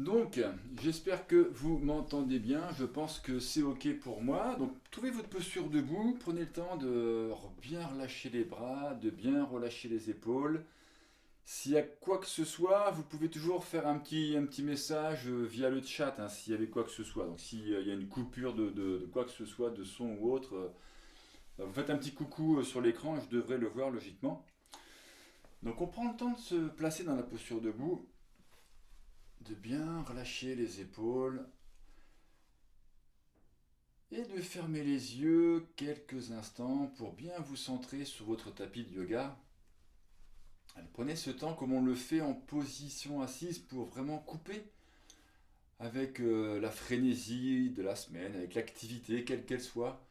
Donc, j'espère que vous m'entendez bien. Je pense que c'est OK pour moi. Donc, trouvez votre posture debout. Prenez le temps de bien relâcher les bras, de bien relâcher les épaules. S'il y a quoi que ce soit, vous pouvez toujours faire un petit message via le chat, hein, s'il y avait quoi que ce soit. Donc, s'il y a une coupure de quoi que ce soit, de son ou autre, vous faites un petit coucou sur l'écran et je devrais le voir logiquement. Donc, on prend le temps de se placer dans la posture debout, de bien relâcher les épaules et de fermer les yeux quelques instants pour bien vous centrer sur votre tapis de yoga. Allez, prenez ce temps comme on le fait en position assise pour vraiment couper avec la frénésie de la semaine, avec l'activité quelle qu'elle soit,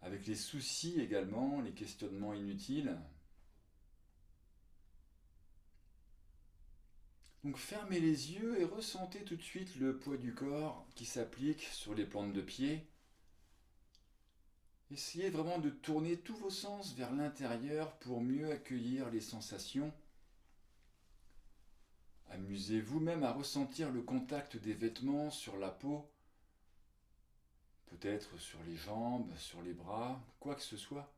avec les soucis également, les questionnements inutiles. Donc fermez les yeux et ressentez tout de suite le poids du corps qui s'applique sur les plantes de pied. Essayez vraiment de tourner tous vos sens vers l'intérieur pour mieux accueillir les sensations. Amusez-vous même à ressentir le contact des vêtements sur la peau, peut-être sur les jambes, sur les bras, quoi que ce soit.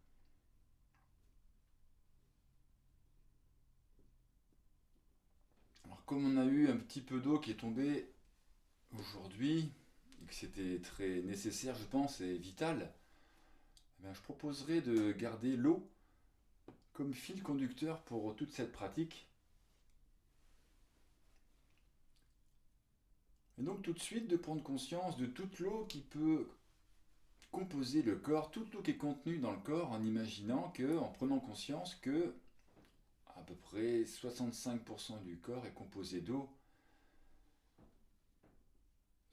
Alors comme on a eu un petit peu d'eau qui est tombée aujourd'hui, et que c'était très nécessaire je pense et vital, je proposerais de garder l'eau comme fil conducteur pour toute cette pratique. Et donc tout de suite de prendre conscience de toute l'eau qui peut composer le corps, toute l'eau qui est contenue dans le corps en imaginant que, en prenant conscience que à peu près 65% du corps est composé d'eau.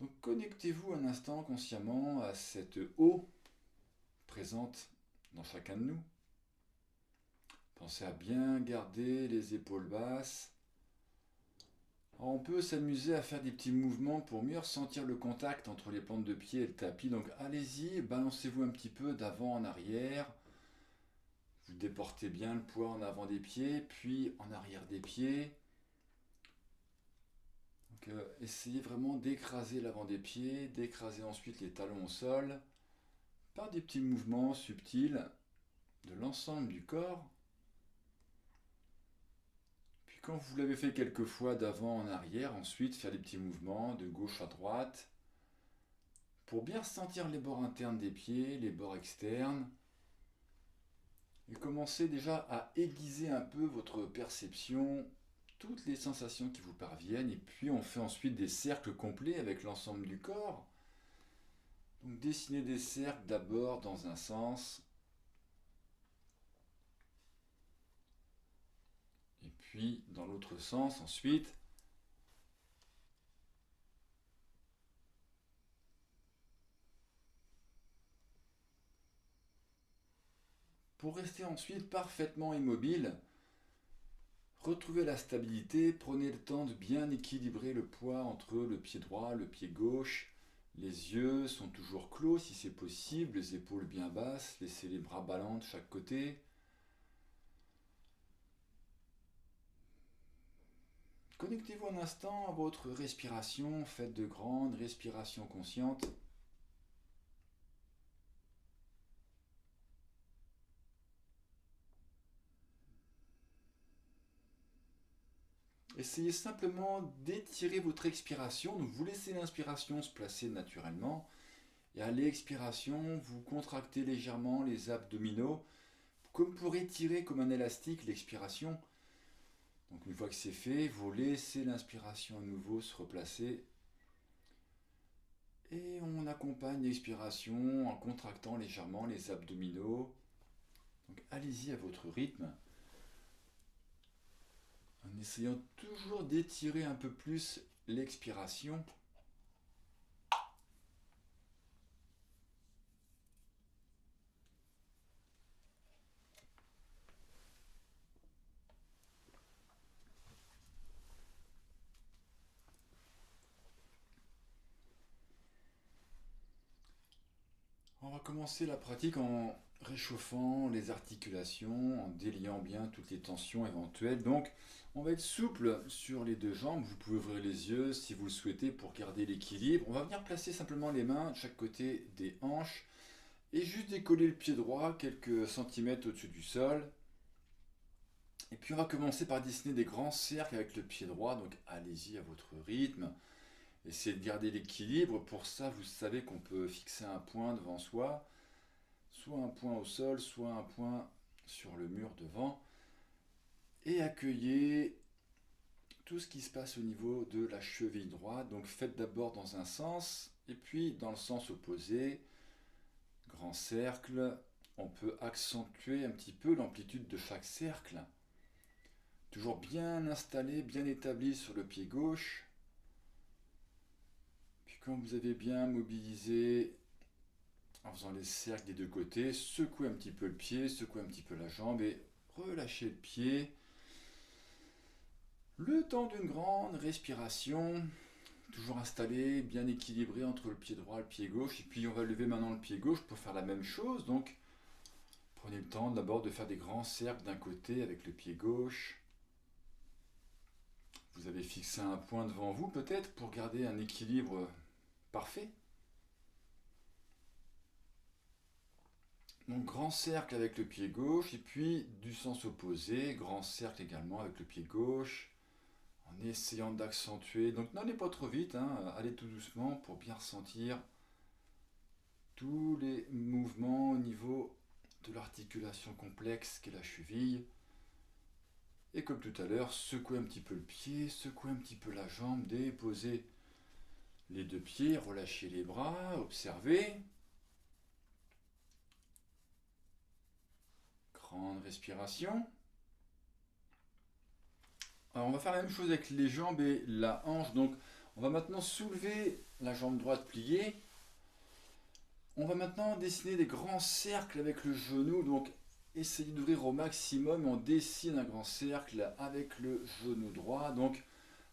Donc connectez-vous un instant consciemment à cette eau présente dans chacun de nous. Pensez à bien garder les épaules basses. Alors on peut s'amuser à faire des petits mouvements pour mieux ressentir le contact entre les plantes de pied et le tapis. Donc allez-y, balancez-vous un petit peu d'avant en arrière. Vous déportez bien le poids en avant des pieds, puis en arrière des pieds. Donc, essayez vraiment d'écraser l'avant des pieds, d'écraser ensuite les talons au sol, par des petits mouvements subtils de l'ensemble du corps. Puis quand vous l'avez fait quelques fois d'avant en arrière, ensuite faire des petits mouvements de gauche à droite, pour bien ressentir les bords internes des pieds, les bords externes, et commencez déjà à aiguiser un peu votre perception, toutes les sensations qui vous parviennent, et puis on fait ensuite des cercles complets avec l'ensemble du corps. Donc dessinez des cercles d'abord dans un sens, et puis dans l'autre sens ensuite. Pour rester ensuite parfaitement immobile, retrouvez la stabilité, prenez le temps de bien équilibrer le poids entre le pied droit, le pied gauche. Les yeux sont toujours clos si c'est possible, les épaules bien basses, laissez les bras ballants de chaque côté. Connectez-vous un instant à votre respiration, faites de grandes respirations conscientes. Essayez simplement d'étirer votre expiration, donc vous laissez l'inspiration se placer naturellement, et à l'expiration, vous contractez légèrement les abdominaux, comme pour étirer comme un élastique l'expiration. Donc une fois que c'est fait, vous laissez l'inspiration à nouveau se replacer, et on accompagne l'expiration en contractant légèrement les abdominaux. Donc allez-y à votre rythme, en essayant toujours d'étirer un peu plus l'expiration. On va commencer la pratique en réchauffant les articulations, en déliant bien toutes les tensions éventuelles. Donc, on va être souple sur les deux jambes. Vous pouvez ouvrir les yeux si vous le souhaitez pour garder l'équilibre. On va venir placer simplement les mains de chaque côté des hanches et juste décoller le pied droit quelques centimètres au-dessus du sol. Et puis on va commencer par dessiner des grands cercles avec le pied droit. Donc allez-y à votre rythme. Essayez de garder l'équilibre. Pour ça, vous savez qu'on peut fixer un point devant soi, soit un point au sol, soit un point sur le mur devant. Et accueillez tout ce qui se passe au niveau de la cheville droite. Donc faites d'abord dans un sens et puis dans le sens opposé. Grand cercle. On peut accentuer un petit peu l'amplitude de chaque cercle. Toujours bien installé, bien établi sur le pied gauche. Quand vous avez bien mobilisé en faisant les cercles des deux côtés, secouez un petit peu le pied, secouez un petit peu la jambe et relâchez le pied. Le temps d'une grande respiration, toujours installé, bien équilibré entre le pied droit et le pied gauche. Et puis on va lever maintenant le pied gauche pour faire la même chose. Donc prenez le temps d'abord de faire des grands cercles d'un côté avec le pied gauche. Vous avez fixé un point devant vous peut-être pour garder un équilibre parfait. Donc grand cercle avec le pied gauche et puis du sens opposé, grand cercle également avec le pied gauche en essayant d'accentuer. Donc n'allez pas trop vite, allez tout doucement pour bien ressentir tous les mouvements au niveau de l'articulation complexe qu'est la cheville. Et comme tout à l'heure, secouez un petit peu le pied, secouez un petit peu la jambe, déposez les deux pieds, relâchez les bras, observez. Grande respiration. Alors on va faire la même chose avec les jambes et la hanche. Donc on va maintenant soulever la jambe droite pliée. On va maintenant dessiner des grands cercles avec le genou. Donc essayez d'ouvrir au maximum. On dessine un grand cercle avec le genou droit. Donc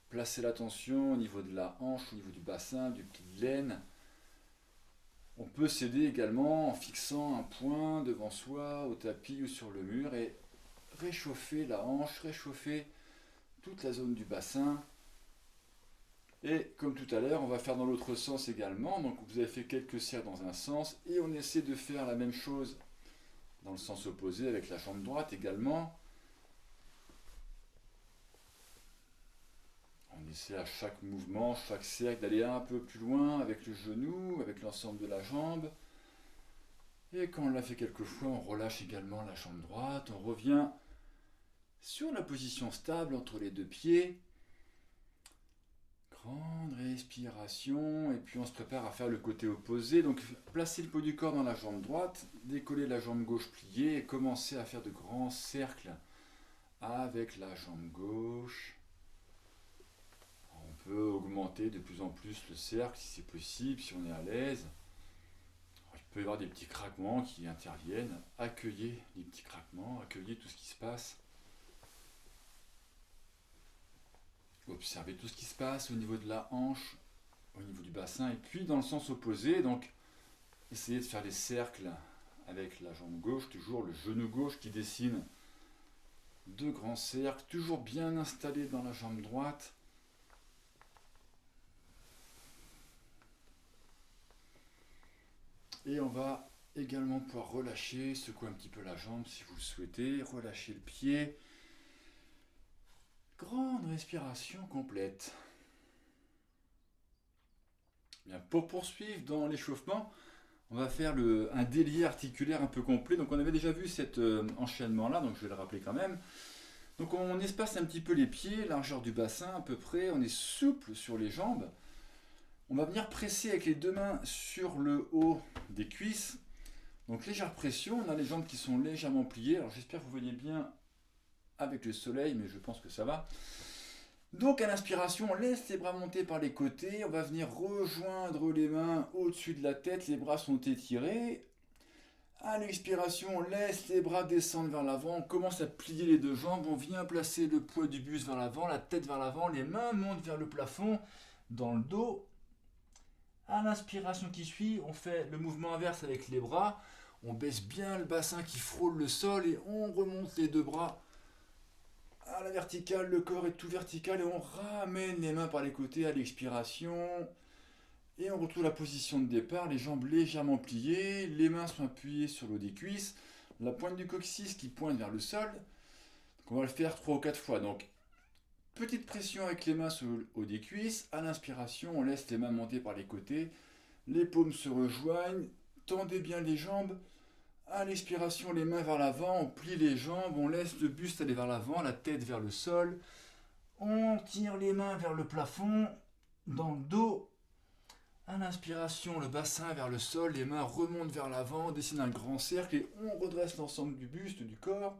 placez l'attention au niveau de la hanche, au niveau du bassin, du pli de laine. On peut s'aider également en fixant un point devant soi, au tapis ou sur le mur et réchauffer la hanche, réchauffer toute la zone du bassin. Et comme tout à l'heure, on va faire dans l'autre sens également. Donc vous avez fait quelques cercles dans un sens et on essaie de faire la même chose dans le sens opposé avec la jambe droite également. On essaie à chaque mouvement, chaque cercle d'aller un peu plus loin avec le genou, avec l'ensemble de la jambe. Et quand on l'a fait quelques fois, on relâche également la jambe droite. On revient sur la position stable entre les deux pieds. Grande respiration. Et puis on se prépare à faire le côté opposé. Donc placez le poids du corps dans la jambe droite, décollez la jambe gauche pliée et commencez à faire de grands cercles avec la jambe gauche. On peut augmenter de plus en plus le cercle si c'est possible, si on est à l'aise. Il peut y avoir des petits craquements qui interviennent. Accueillez les petits craquements, accueillez tout ce qui se passe. Observez tout ce qui se passe au niveau de la hanche, au niveau du bassin, et puis dans le sens opposé. Donc, essayez de faire les cercles avec la jambe gauche, toujours le genou gauche qui dessine deux grands cercles, toujours bien installé dans la jambe droite. Et on va également pouvoir relâcher, secouer un petit peu la jambe si vous le souhaitez, relâcher le pied. Grande respiration complète. Bien, pour poursuivre dans l'échauffement, on va faire un délié articulaire un peu complet. Donc on avait déjà vu cet enchaînement-là, donc je vais le rappeler quand même. Donc on espace un petit peu les pieds, largeur du bassin à peu près, on est souple sur les jambes. On va venir presser avec les deux mains sur le haut des cuisses. Donc légère pression, on a les jambes qui sont légèrement pliées. Alors j'espère que vous voyez bien avec le soleil, mais je pense que ça va. Donc à l'inspiration, on laisse les bras monter par les côtés. On va venir rejoindre les mains au-dessus de la tête. Les bras sont étirés. À l'expiration, on laisse les bras descendre vers l'avant. On commence à plier les deux jambes. On vient placer le poids du buste vers l'avant, la tête vers l'avant. Les mains montent vers le plafond, dans le dos. À l'inspiration qui suit, on fait le mouvement inverse avec les bras. On baisse bien le bassin qui frôle le sol et on remonte les deux bras à la verticale. Le corps est tout vertical et on ramène les mains par les côtés à l'expiration. Et on retrouve la position de départ, les jambes légèrement pliées, les mains sont appuyées sur le haut des cuisses, la pointe du coccyx qui pointe vers le sol. Donc on va le faire 3 ou 4 fois. Donc petite pression avec les mains sur le haut des cuisses. À l'inspiration, on laisse les mains monter par les côtés. Les paumes se rejoignent. Tendez bien les jambes. À l'expiration, les mains vers l'avant. On plie les jambes. On laisse le buste aller vers l'avant, la tête vers le sol. On tire les mains vers le plafond, dans le dos. À l'inspiration, le bassin vers le sol. Les mains remontent vers l'avant. On dessine un grand cercle et on redresse l'ensemble du buste, du corps.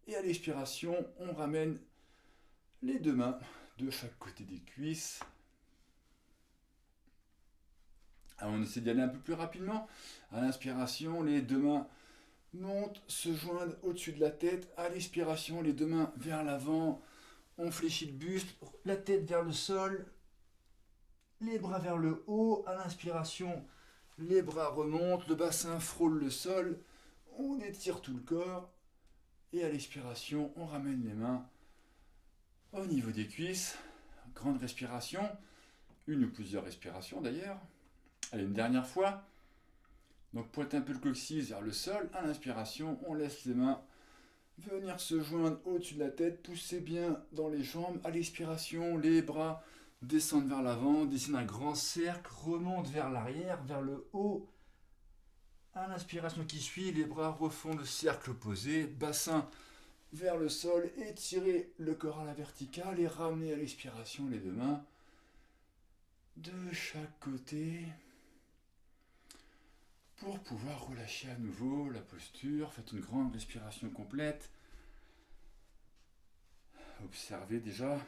Et à l'expiration, on ramène les deux mains de chaque côté des cuisses. Alors on essaie d'y aller un peu plus rapidement. À l'inspiration, les deux mains montent, se joignent au-dessus de la tête. À l'expiration, les deux mains vers l'avant. On fléchit le buste, la tête vers le sol, les bras vers le haut. À l'inspiration, les bras remontent, le bassin frôle le sol. On étire tout le corps. Et à l'expiration, on ramène les mains au niveau des cuisses. Grande respiration. Une ou plusieurs respirations d'ailleurs. Allez, une dernière fois. Donc pointe un peu le coccyx vers le sol. À l'inspiration, on laisse les mains venir se joindre au-dessus de la tête. Poussez bien dans les jambes. À l'expiration, les bras descendent vers l'avant. Dessinent un grand cercle. Remontent vers l'arrière, vers le haut. À l'inspiration qui suit, les bras refont le cercle opposé. Bassin vers le sol. Étirez le corps à la verticale et ramenez à l'expiration les deux mains de chaque côté. Pour pouvoir relâcher à nouveau la posture, faites une grande respiration complète. Observez déjà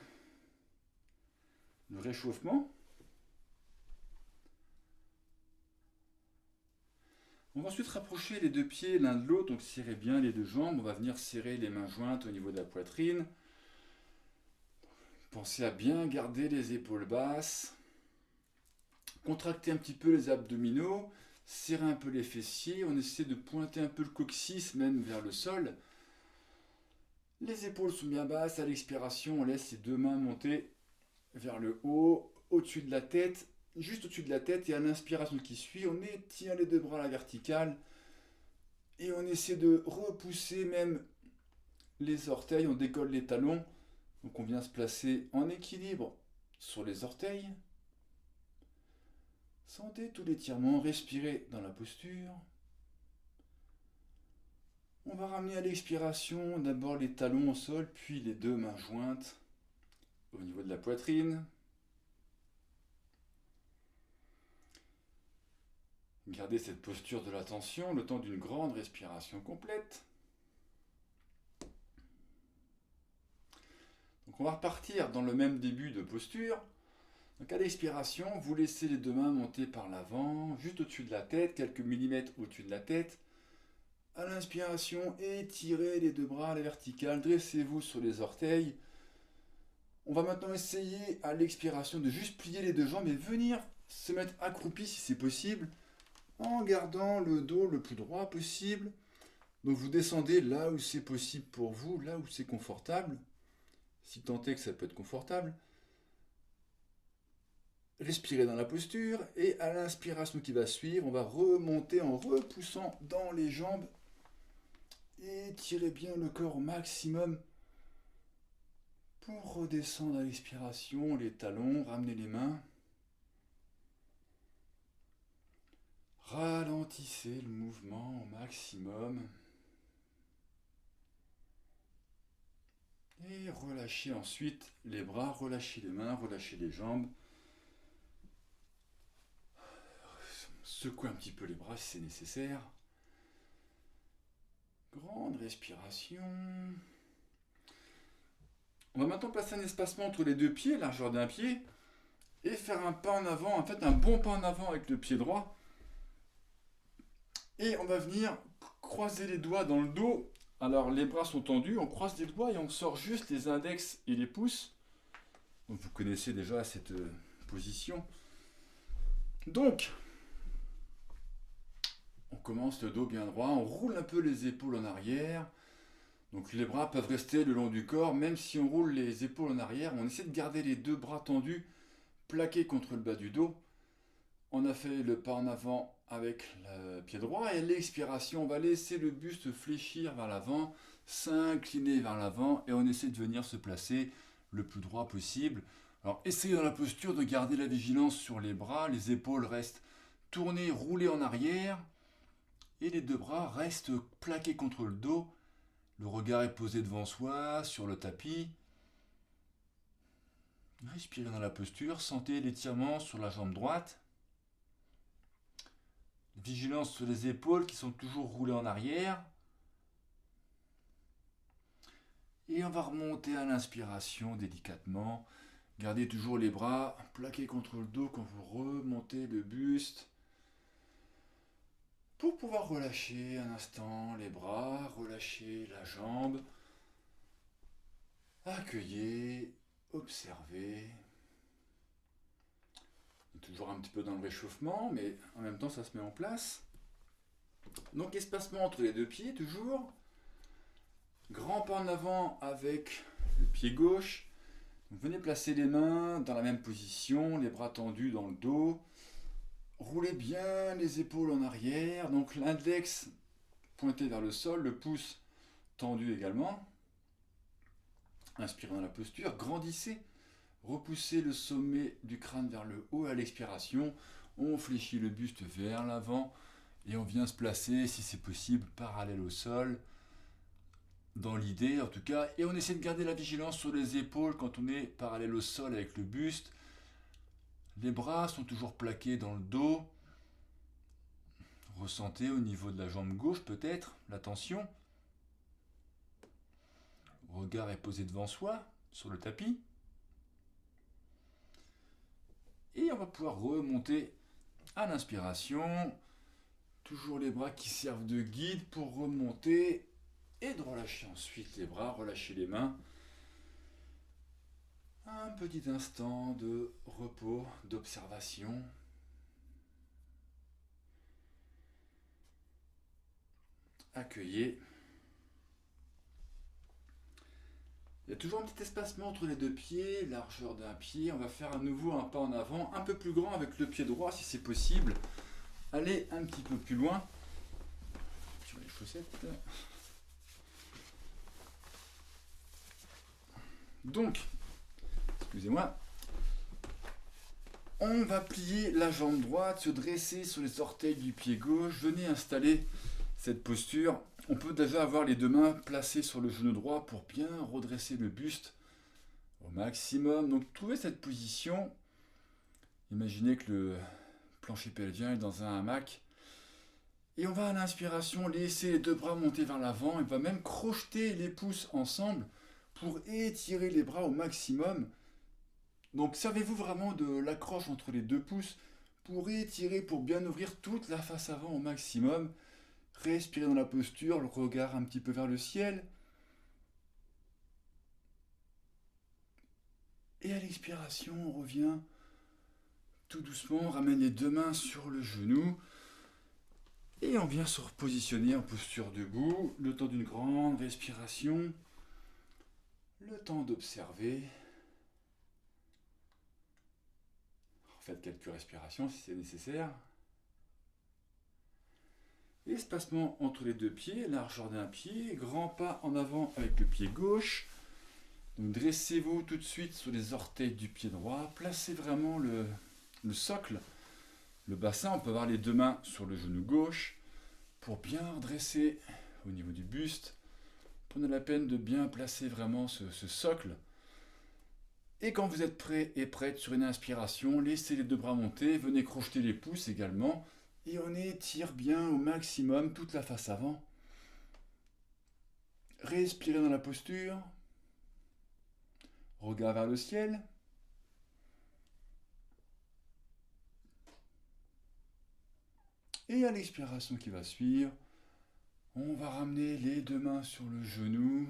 le réchauffement. On va ensuite rapprocher les deux pieds l'un de l'autre, donc serrez bien les deux jambes. On va venir serrer les mains jointes au niveau de la poitrine. Pensez à bien garder les épaules basses. Contractez un petit peu les abdominaux. Serrez un peu les fessiers, on essaie de pointer un peu le coccyx même vers le sol. Les épaules sont bien basses, à l'expiration on laisse les deux mains monter vers le haut, au-dessus de la tête, juste au-dessus de la tête, et à l'inspiration qui suit, on étire les deux bras à la verticale et on essaie de repousser même les orteils, on décolle les talons, donc on vient se placer en équilibre sur les orteils. Sentez tout l'étirement, respirez dans la posture. On va ramener à l'expiration d'abord les talons au sol, puis les deux mains jointes au niveau de la poitrine. Gardez cette posture de l'attention le temps d'une grande respiration complète. Donc on va repartir dans le même début de posture. Donc à l'expiration, vous laissez les deux mains monter par l'avant, juste au-dessus de la tête, quelques millimètres au-dessus de la tête. À l'inspiration, étirez les deux bras à la verticale, dressez-vous sur les orteils. On va maintenant essayer à l'expiration de juste plier les deux jambes et venir se mettre accroupi si c'est possible, en gardant le dos le plus droit possible. Donc vous descendez là où c'est possible pour vous, là où c'est confortable, si tant est que ça peut être confortable. Respirez dans la posture et à l'inspiration qui va suivre, on va remonter en repoussant dans les jambes. Étirez bien le corps au maximum pour redescendre à l'expiration, les talons, ramenez les mains. Ralentissez le mouvement au maximum. Et relâchez ensuite les bras, relâchez les mains, relâchez les jambes. Secouez un petit peu les bras si c'est nécessaire. Grande respiration. On va maintenant placer un espacement entre les deux pieds, largeur d'un pied, et faire un pas en avant, en fait un bon pas en avant avec le pied droit. Et on va venir croiser les doigts dans le dos. Alors les bras sont tendus, on croise les doigts et on sort juste les index et les pouces. Donc vous connaissez déjà cette position. Donc, on commence le dos bien droit, on roule un peu les épaules en arrière. Donc les bras peuvent rester le long du corps, même si on roule les épaules en arrière, on essaie de garder les deux bras tendus, plaqués contre le bas du dos. On a fait le pas en avant avec le pied droit et à l'expiration, on va laisser le buste fléchir vers l'avant, s'incliner vers l'avant et on essaie de venir se placer le plus droit possible. Alors essayez dans la posture de garder la vigilance sur les bras, les épaules restent tournées, roulées en arrière et les deux bras restent plaqués contre le dos. Le regard est posé devant soi, sur le tapis. Respirez dans la posture, sentez l'étirement sur la jambe droite. Vigilance sur les épaules qui sont toujours roulées en arrière. Et on va remonter à l'inspiration délicatement. Gardez toujours les bras plaqués contre le dos quand vous remontez le buste. Pour pouvoir relâcher un instant les bras, relâcher la jambe. Accueillez, observez. On est toujours un petit peu dans le réchauffement, mais en même temps ça se met en place. Donc espacement entre les deux pieds toujours. Grand pas en avant avec le pied gauche. Donc, venez placer les mains dans la même position, les bras tendus dans le dos. Roulez bien les épaules en arrière. Donc l'index pointé vers le sol, le pouce tendu également. Inspirez dans la posture, grandissez. Repoussez le sommet du crâne vers le haut à l'expiration. On fléchit le buste vers l'avant et on vient se placer, si c'est possible, parallèle au sol. Dans l'idée en tout cas, et on essaie de garder la vigilance sur les épaules quand on est parallèle au sol avec le buste. Les bras sont toujours plaqués dans le dos. Ressentez au niveau de la jambe gauche peut-être la tension. Regard est posé devant soi, sur le tapis. Et on va pouvoir remonter à l'inspiration. Toujours les bras qui servent de guide pour remonter et de relâcher ensuite les bras, relâcher les mains. Un petit instant de repos, d'observation. Accueillez. Il y a toujours un petit espacement entre les deux pieds, largeur d'un pied. On va faire à nouveau un pas en avant, un peu plus grand avec le pied droit si c'est possible. Allez un petit peu plus loin. Sur les chaussettes. Donc, excusez-moi, on va plier la jambe droite, se dresser sur les orteils du pied gauche. Venez installer cette posture. On peut déjà avoir les deux mains placées sur le genou droit pour bien redresser le buste au maximum. Donc, trouvez cette position. Imaginez que le plancher pelvien est dans un hamac. Et on va à l'inspiration laisser les deux bras monter vers l'avant. Et on va même crocheter les pouces ensemble pour étirer les bras au maximum. Donc servez-vous vraiment de l'accroche entre les deux pouces pour étirer, pour bien ouvrir toute la face avant au maximum. Respirez dans la posture, le regard un petit peu vers le ciel. Et à l'expiration, on revient tout doucement, on ramène les deux mains sur le genou. Et on vient se repositionner en posture debout, le temps d'une grande respiration. Le temps d'observer. Faites quelques respirations si c'est nécessaire. Espacement entre les deux pieds, largeur d'un pied, grand pas en avant avec le pied gauche. Donc dressez-vous tout de suite sur les orteils du pied droit. Placez vraiment le socle, le bassin. On peut avoir les deux mains sur le genou gauche pour bien redresser au niveau du buste. Prenez la peine de bien placer vraiment ce socle. Et quand vous êtes prêt et prête sur une inspiration, laissez les deux bras monter, venez crocheter les pouces également. Et on étire bien au maximum toute la face avant. Respirez dans la posture. Regard vers le ciel. Et à l'expiration qui va suivre, on va ramener les deux mains sur le genou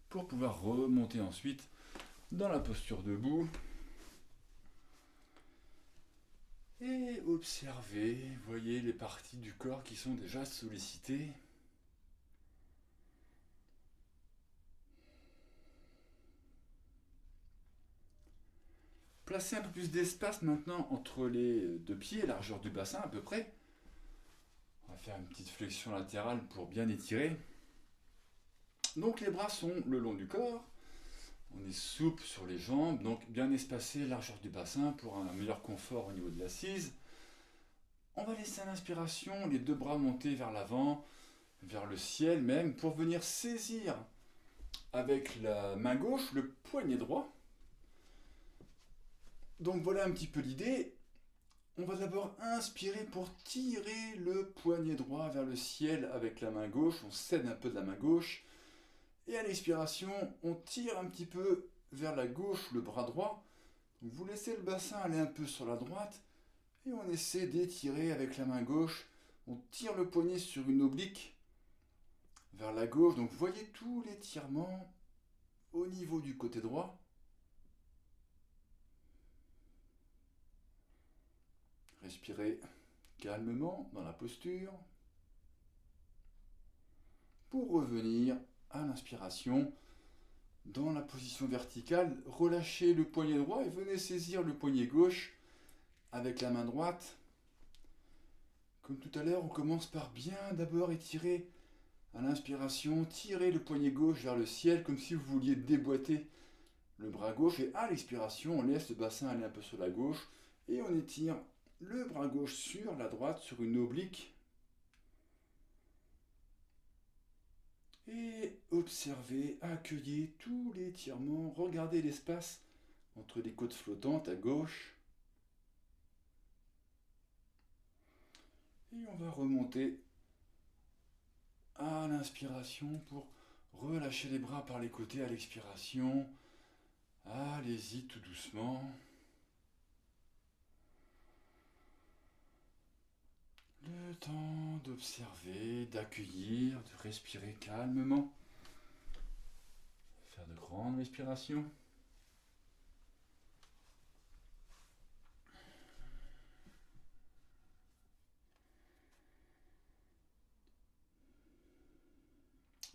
pour pouvoir remonter ensuite dans la posture debout. Et observez, voyez les parties du corps qui sont déjà sollicitées. Placez un peu plus d'espace maintenant entre les deux pieds, largeur du bassin à peu près. On va faire une petite flexion latérale pour bien étirer. Donc les bras sont le long du corps. On est souple sur les jambes, donc bien espacé, largeur du bassin pour un meilleur confort au niveau de l'assise. On va laisser à l'inspiration les deux bras monter vers l'avant, vers le ciel même, pour venir saisir avec la main gauche le poignet droit. Donc voilà un petit peu l'idée. On va d'abord inspirer pour tirer le poignet droit vers le ciel avec la main gauche. On cède un peu de la main gauche. Et à l'expiration, on tire un petit peu vers la gauche le bras droit. Vous laissez le bassin aller un peu sur la droite. Et on essaie d'étirer avec la main gauche. On tire le poignet sur une oblique vers la gauche. Donc vous voyez tout l'étirement au niveau du côté droit. Respirez calmement dans la posture. Pour revenir à l'inspiration, dans la position verticale, relâchez le poignet droit et venez saisir le poignet gauche avec la main droite. Comme tout à l'heure, on commence par bien d'abord étirer à l'inspiration, tirer le poignet gauche vers le ciel comme si vous vouliez déboîter le bras gauche, et à l'expiration, on laisse le bassin aller un peu sur la gauche et on étire le bras gauche sur la droite sur une oblique. Et observez, accueillez tout l'étirement, regardez l'espace entre les côtes flottantes à gauche. Et on va remonter à l'inspiration pour relâcher les bras par les côtés à l'expiration. Allez-y tout doucement. Le temps d'observer, d'accueillir, de respirer calmement. Faire de grandes respirations.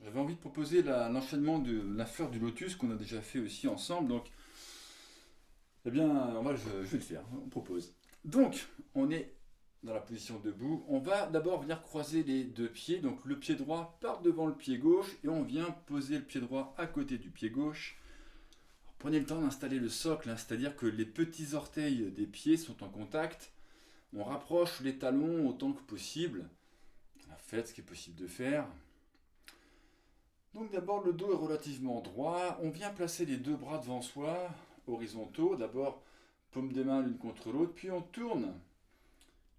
J'avais envie de proposer l'enchaînement de la fleur du lotus qu'on a déjà fait aussi ensemble. Donc, eh bien, je vais le faire, on propose. Donc, on est dans la position debout. On va d'abord venir croiser les deux pieds. Donc, le pied droit part devant le pied gauche et on vient poser le pied droit à côté du pied gauche. Alors, prenez le temps d'installer le socle, hein, c'est-à-dire que les petits orteils des pieds sont en contact. On rapproche les talons autant que possible. Faites ce qui est possible de faire. Donc d'abord le dos est relativement droit, on vient placer les deux bras devant soi, horizontaux, d'abord paume des mains l'une contre l'autre, puis on tourne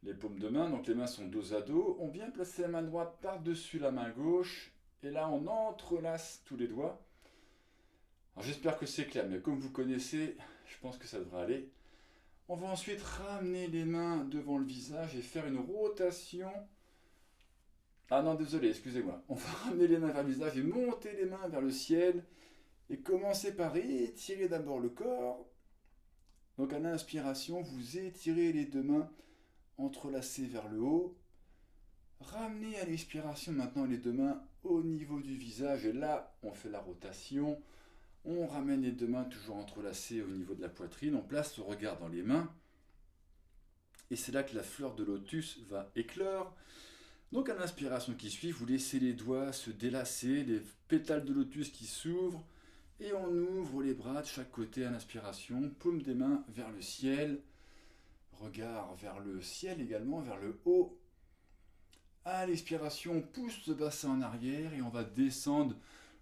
les paumes de main, donc les mains sont dos à dos, on vient placer la main droite par-dessus la main gauche, et là on entrelace tous les doigts. Alors j'espère que c'est clair, mais comme vous connaissez, je pense que ça devrait aller. On va ensuite ramener les mains devant le visage et faire une rotation. Ah non, désolé, excusez-moi. On va ramener les mains vers le visage et monter les mains vers le ciel. Et commencer par étirer d'abord le corps. Donc à l'inspiration, vous étirez les deux mains entrelacées vers le haut. Ramenez à l'expiration maintenant les deux mains au niveau du visage. Et là, on fait la rotation. On ramène les deux mains toujours entrelacées au niveau de la poitrine. On place le regard dans les mains. Et c'est là que la fleur de lotus va éclore. Donc à l'inspiration qui suit, vous laissez les doigts se délasser, les pétales de lotus qui s'ouvrent, et on ouvre les bras de chaque côté à l'inspiration, paume des mains vers le ciel, regard vers le ciel également, vers le haut. À l'expiration, on pousse le bassin en arrière et on va descendre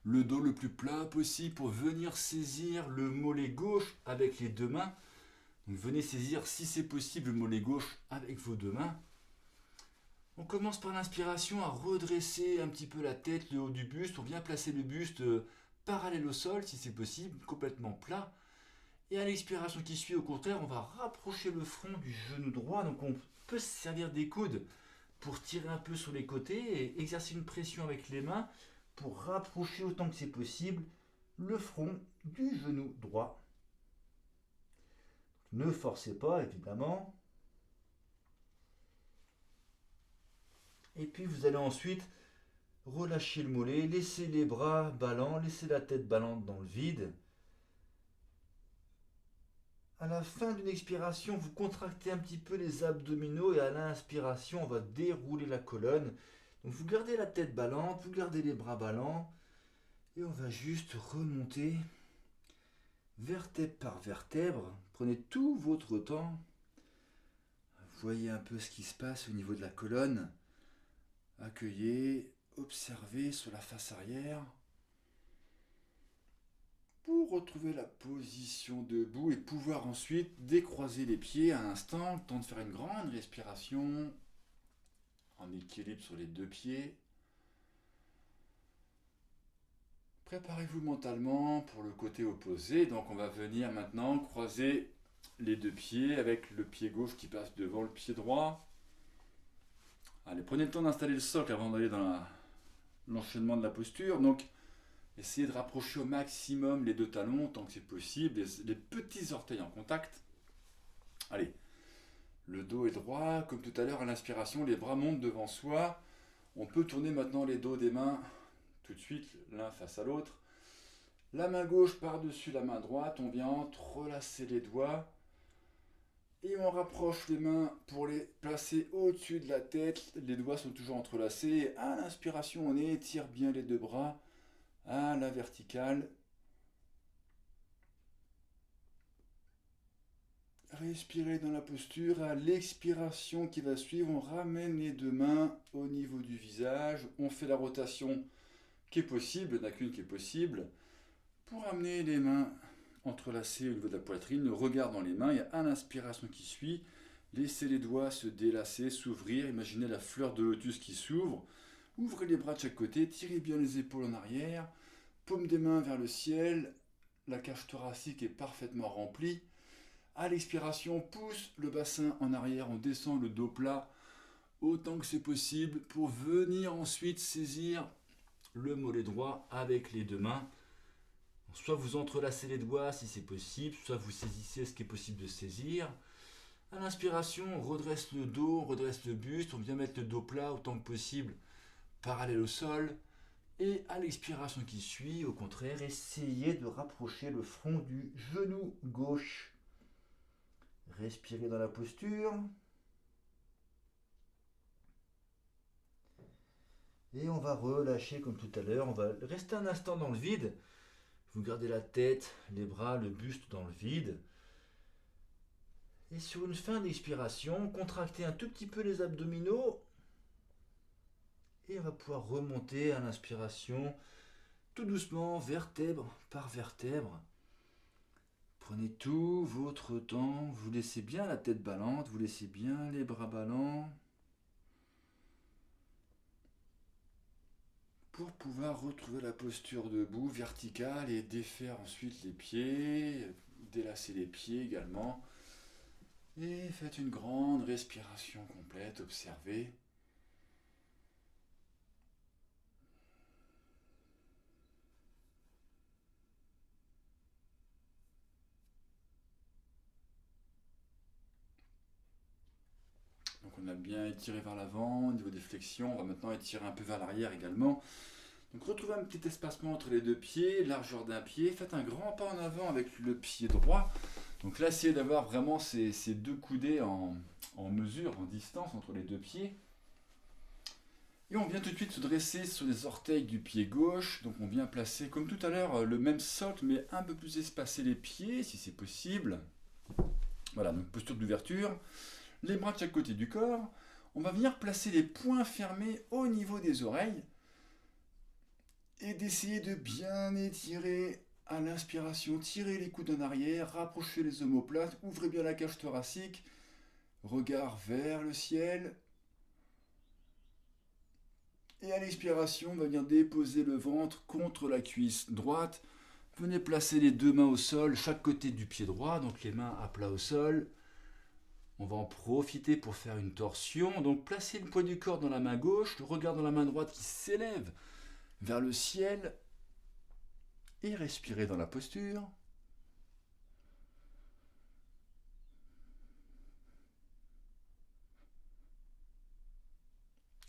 le dos le plus plat possible pour venir saisir le mollet gauche avec les deux mains. Donc venez saisir si c'est possible le mollet gauche avec vos deux mains. On commence par l'inspiration à redresser un petit peu la tête, le haut du buste. On vient placer le buste parallèle au sol, si c'est possible, complètement plat. Et à l'expiration qui suit, au contraire, on va rapprocher le front du genou droit. Donc on peut se servir des coudes pour tirer un peu sur les côtés et exercer une pression avec les mains pour rapprocher autant que c'est possible le front du genou droit. Ne forcez pas, évidemment. Et puis vous allez ensuite relâcher le mollet, laisser les bras ballants, laisser la tête ballante dans le vide. À la fin d'une expiration, vous contractez un petit peu les abdominaux et à l'inspiration, on va dérouler la colonne. Donc vous gardez la tête ballante, vous gardez les bras ballants et on va juste remonter vertèbre par vertèbre. Prenez tout votre temps. Voyez un peu ce qui se passe au niveau de la colonne. Accueillez, observez sur la face arrière pour retrouver la position debout et pouvoir ensuite décroiser les pieds un instant, le temps de faire une grande respiration en équilibre sur les deux pieds. Préparez-vous mentalement pour le côté opposé, donc on va venir maintenant croiser les deux pieds avec le pied gauche qui passe devant le pied droit. Allez, prenez le temps d'installer le socle avant d'aller dans l'enchaînement de la posture. Donc, essayez de rapprocher au maximum les deux talons tant que c'est possible, les petits orteils en contact. Allez, le dos est droit, comme tout à l'heure à l'inspiration, les bras montent devant soi. On peut tourner maintenant les dos des mains tout de suite, l'un face à l'autre. La main gauche par-dessus la main droite, on vient entrelacer les doigts. Et on rapproche les mains pour les placer au-dessus de la tête. Les doigts sont toujours entrelacés. À l'inspiration, on étire bien les deux bras à la verticale. Respirez dans la posture. À l'expiration qui va suivre, on ramène les deux mains au niveau du visage. On fait la rotation qui est possible, il n'y en a qu'une qui est possible. Pour amener les mains entrelacées au niveau de la poitrine, le regard dans les mains, et à l'inspiration qui suit, laissez les doigts se délasser, s'ouvrir, imaginez la fleur de lotus qui s'ouvre, ouvrez les bras de chaque côté, tirez bien les épaules en arrière, paume des mains vers le ciel, la cage thoracique est parfaitement remplie. À l'expiration, pousse le bassin en arrière, on descend le dos plat autant que c'est possible pour venir ensuite saisir le mollet droit avec les deux mains. Soit vous entrelacez les doigts si c'est possible, soit vous saisissez ce qui est possible de saisir. À l'inspiration, on redresse le dos, on redresse le buste, on vient mettre le dos plat autant que possible, parallèle au sol. Et à l'expiration qui suit, au contraire, essayez de rapprocher le front du genou gauche. Respirez dans la posture. Et on va relâcher comme tout à l'heure, on va rester un instant dans le vide. Vous gardez la tête, les bras, le buste dans le vide. Et sur une fin d'expiration, contractez un tout petit peu les abdominaux. Et on va pouvoir remonter à l'inspiration, tout doucement, vertèbre par vertèbre. Prenez tout votre temps, vous laissez bien la tête ballante, vous laissez bien les bras ballants. Pour pouvoir retrouver la posture debout, verticale, et défaire ensuite les pieds, délasser les pieds également. Et faites une grande respiration complète, observez. Donc on a bien étiré vers l'avant au niveau des flexions, on va maintenant étirer un peu vers l'arrière également. Donc retrouvez un petit espacement entre les deux pieds, largeur d'un pied, faites un grand pas en avant avec le pied droit. Donc là, essayez d'avoir vraiment ces deux coudées en mesure, en distance entre les deux pieds. Et on vient tout de suite se dresser sur les orteils du pied gauche. Donc on vient placer, comme tout à l'heure, le même socle, mais un peu plus espacé les pieds, si c'est possible. Voilà, donc posture d'ouverture. Les bras de chaque côté du corps. On va venir placer les poings fermés au niveau des oreilles. Et d'essayer de bien étirer à l'inspiration. Tirez les coudes en arrière, rapprochez les omoplates, ouvrez bien la cage thoracique. Regard vers le ciel. Et à l'expiration, on va venir déposer le ventre contre la cuisse droite. Venez placer les deux mains au sol, chaque côté du pied droit, donc les mains à plat au sol. On va en profiter pour faire une torsion. Donc placez le poids du corps dans la main gauche, le regard dans la main droite qui s'élève vers le ciel. Et respirez dans la posture.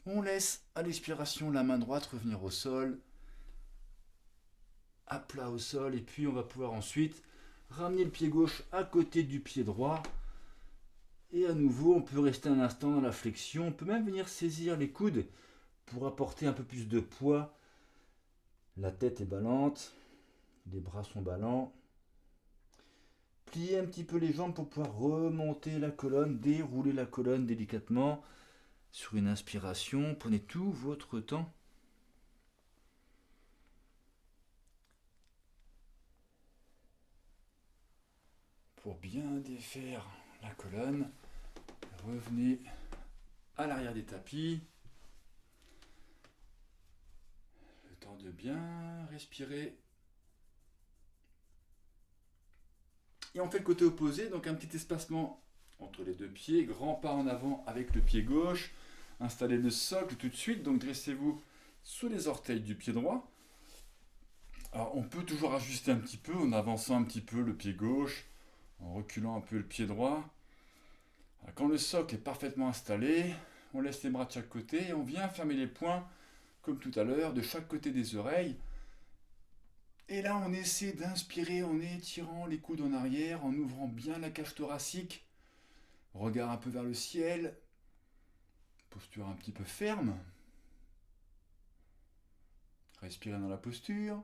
On laisse à l'expiration la main droite revenir au sol, à plat au sol, et puis on va pouvoir ensuite ramener le pied gauche à côté du pied droit. Et à nouveau, on peut rester un instant dans la flexion. On peut même venir saisir les coudes pour apporter un peu plus de poids. La tête est ballante, les bras sont ballants. Pliez un petit peu les jambes pour pouvoir remonter la colonne, dérouler la colonne délicatement. Sur une inspiration, prenez tout votre temps. Pour bien défaire la colonne, revenez à l'arrière des tapis. Le temps de bien respirer. Et on fait le côté opposé, donc un petit espacement entre les deux pieds, grand pas en avant avec le pied gauche. Installez le socle tout de suite, donc dressez-vous sous les orteils du pied droit. Alors on peut toujours ajuster un petit peu en avançant un petit peu le pied gauche, en reculant un peu le pied droit. Alors, quand le socle est parfaitement installé, on laisse les bras de chaque côté et on vient fermer les poings, comme tout à l'heure, de chaque côté des oreilles. Et là, on essaie d'inspirer en étirant les coudes en arrière, en ouvrant bien la cage thoracique. Regard un peu vers le ciel. Posture un petit peu ferme. Respirez dans la posture.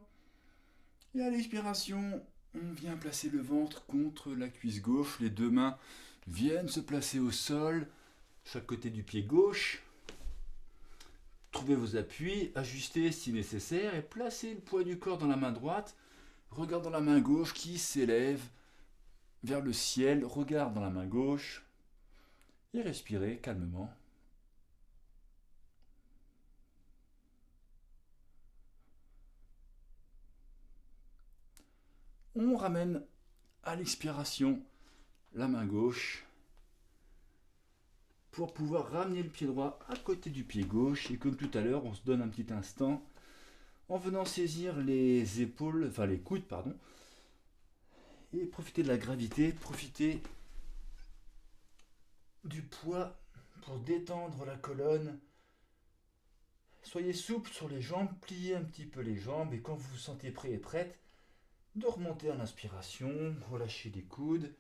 Et à l'expiration, on vient placer le ventre contre la cuisse gauche. Les deux mains viennent se placer au sol, chaque côté du pied gauche. Trouvez vos appuis, ajustez si nécessaire et placez le poids du corps dans la main droite. Regard dans la main gauche qui s'élève vers le ciel. Regard dans la main gauche et respirez calmement. On ramène à l'expiration la main gauche pour pouvoir ramener le pied droit à côté du pied gauche. Et comme tout à l'heure, on se donne un petit instant en venant saisir les épaules, enfin les coudes, pardon, et profiter de la gravité, profiter du poids pour détendre la colonne. Soyez souple sur les jambes, pliez un petit peu les jambes et quand vous vous sentez prêt et prête, de remonter à l'inspiration, relâchez les coudes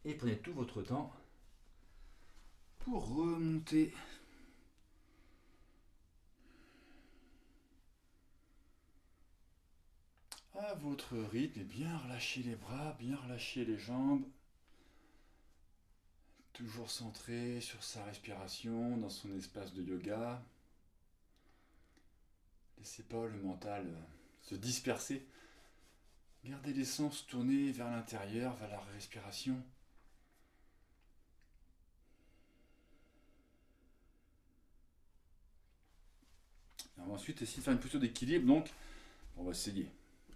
et prenez tout votre temps pour remonter à votre rythme et bien relâcher les bras, bien relâcher les jambes. Toujours centré sur sa respiration, dans son espace de yoga. Laissez pas le mental se disperser. Gardez les sens tournés vers l'intérieur, vers la respiration. On va ensuite essayer de faire une posture d'équilibre, donc on va essayer.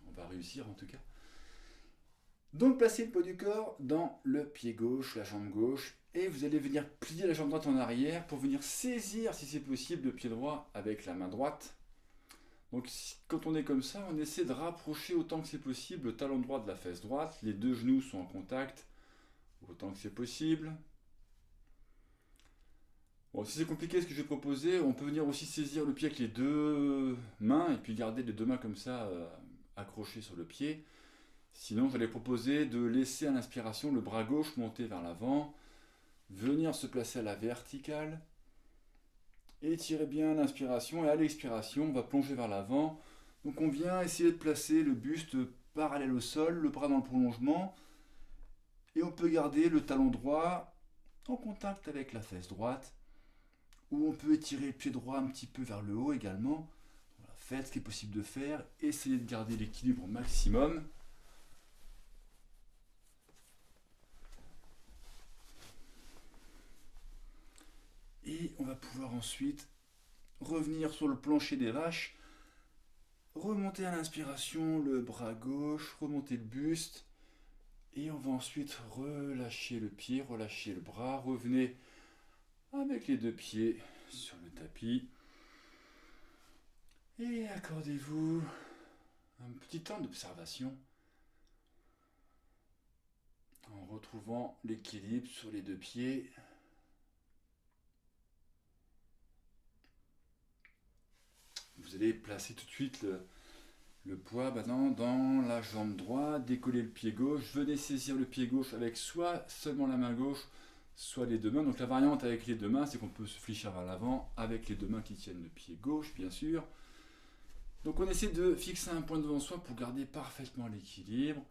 On va réussir en tout cas. Donc placez le poids du corps dans le pied gauche, la jambe gauche, et vous allez venir plier la jambe droite en arrière pour venir saisir, si c'est possible, le pied droit avec la main droite. Donc quand on est comme ça, on essaie de rapprocher autant que c'est possible le talon droit de la fesse droite. Les deux genoux sont en contact autant que c'est possible. Bon, si c'est compliqué ce que je vais proposer, on peut venir aussi saisir le pied avec les deux mains et puis garder les deux mains comme ça accrochées sur le pied. Sinon, j'allais proposer de laisser à l'inspiration le bras gauche monter vers l'avant, venir se placer à la verticale, étirez bien l'inspiration et à l'expiration, on va plonger vers l'avant. Donc on vient essayer de placer le buste parallèle au sol, le bras dans le prolongement, et on peut garder le talon droit en contact avec la fesse droite, ou on peut étirer le pied droit un petit peu vers le haut également. Voilà, faites ce qui est possible de faire, essayez de garder l'équilibre au maximum. Et on va pouvoir ensuite revenir sur le plancher des vaches, remonter à l'inspiration le bras gauche, remonter le buste, et on va ensuite relâcher le pied, relâcher le bras, revenez avec les deux pieds sur le tapis, et accordez-vous un petit temps d'observation en retrouvant l'équilibre sur les deux pieds. vous allez placer tout de suite le poids maintenant dans la jambe droite, décoller le pied gauche, venez saisir le pied gauche avec soit seulement la main gauche, soit les deux mains. Donc la variante avec les deux mains, c'est qu'on peut se fléchir vers l'avant avec les deux mains qui tiennent le pied gauche, bien sûr. Donc on essaie de fixer un point devant soi pour garder parfaitement l'équilibre.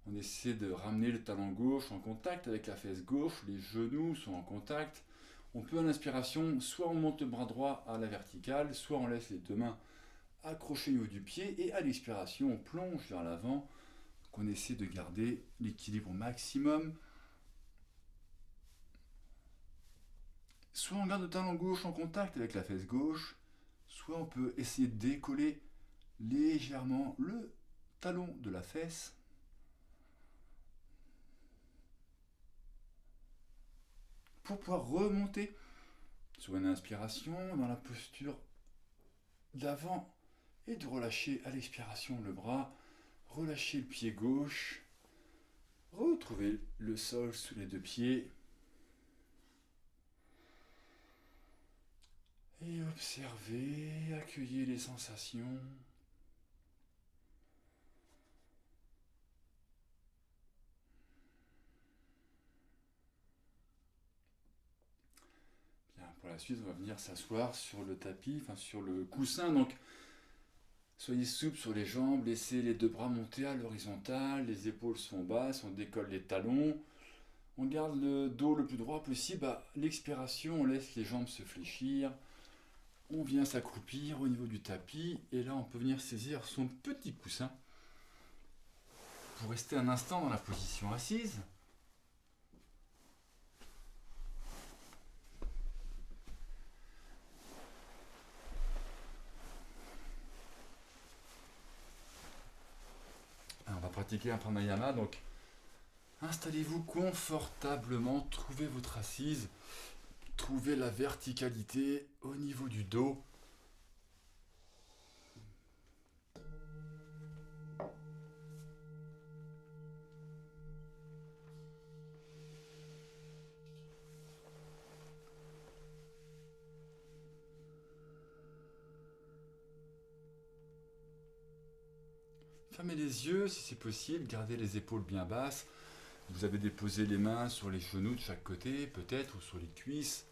On essaie de ramener le talon gauche en contact avec la fesse gauche, les genoux sont en contact. On peut à l'inspiration, soit on monte le bras droit à la verticale, soit on laisse les deux mains accrochées au niveau du pied, et à l'expiration, on plonge vers l'avant. Donc on essaie de garder l'équilibre au maximum. Soit on garde le talon gauche en contact avec la fesse gauche, soit on peut essayer de décoller légèrement le talon de la fesse. Pour pouvoir remonter sur une inspiration dans la posture d'avant et de relâcher à l'expiration le bras, relâcher le pied gauche, retrouver le sol sous les deux pieds et observez, accueillez les sensations. Bien, pour la suite, on va venir s'asseoir sur le tapis, enfin sur le coussin. Donc, soyez souple sur les jambes, laissez les deux bras monter à l'horizontale, les épaules sont basses, on décolle les talons. On garde le dos le plus droit possible. À l'expiration, on laisse les jambes se fléchir. On vient s'accroupir au niveau du tapis. Et là, on peut venir saisir son petit coussin pour rester un instant dans la position assise. Alors, on va pratiquer un pranayama. Donc, installez-vous confortablement, trouvez votre assise. Trouvez la verticalité au niveau du dos. Fermez les yeux si c'est possible, gardez les épaules bien basses. Vous avez déposé les mains sur les genoux de chaque côté, peut-être, ou sur les cuisses.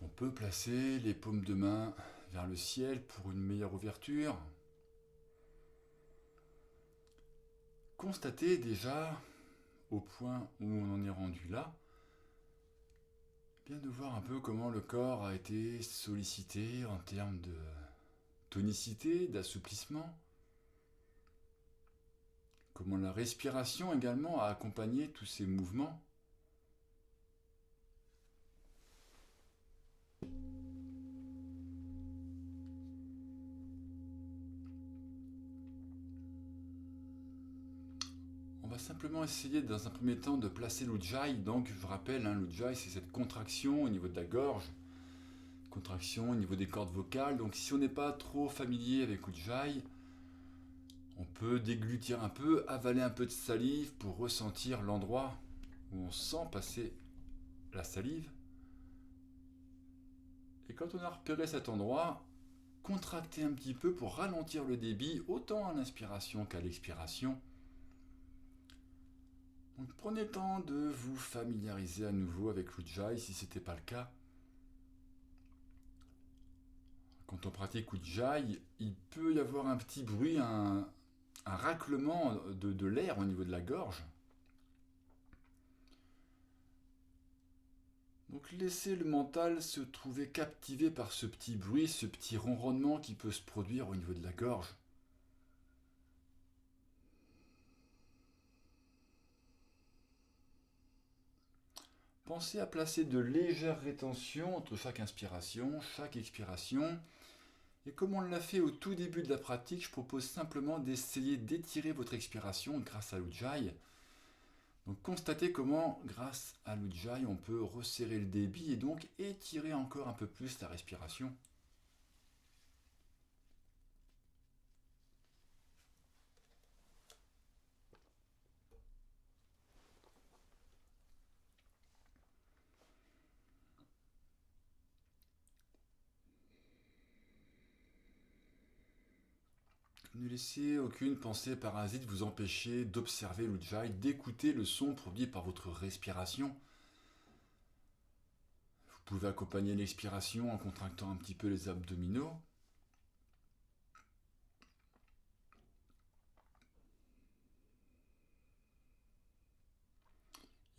On peut placer les paumes de main vers le ciel pour une meilleure ouverture. Constatez déjà, au point où on en est rendu là, bien de voir un peu comment le corps a été sollicité en termes de tonicité, d'assouplissement. Comment la respiration également a accompagné tous ces mouvements. On va simplement essayer dans un premier temps de placer l'Ujjayi. Donc je vous rappelle, l'Ujjayi c'est cette contraction au niveau de la gorge, contraction au niveau des cordes vocales. Donc si on n'est pas trop familier avec Ujjayi, on peut déglutir un peu, avaler un peu de salive pour ressentir l'endroit où on sent passer la salive. Et quand on a repéré cet endroit, contractez un petit peu pour ralentir le débit, autant à l'inspiration qu'à l'expiration. Donc prenez le temps de vous familiariser à nouveau avec l'Ujjayi si ce n'était pas le cas. Quand on pratique Ujjayi, il peut y avoir un petit bruit, un raclement de l'air au niveau de la gorge. Donc laissez le mental se trouver captivé par ce petit bruit, ce petit ronronnement qui peut se produire au niveau de la gorge. Pensez à placer de légères rétentions entre chaque inspiration, chaque expiration. Et comme on l'a fait au tout début de la pratique, je propose simplement d'essayer d'étirer votre expiration grâce à l'Ujjayi. Donc constatez comment, grâce à l'Ujjayi, on peut resserrer le débit et donc étirer encore un peu plus la respiration. Ne laissez aucune pensée parasite vous empêcher d'observer l'Ujjayi, d'écouter le son produit par votre respiration. Vous pouvez accompagner l'expiration en contractant un petit peu les abdominaux.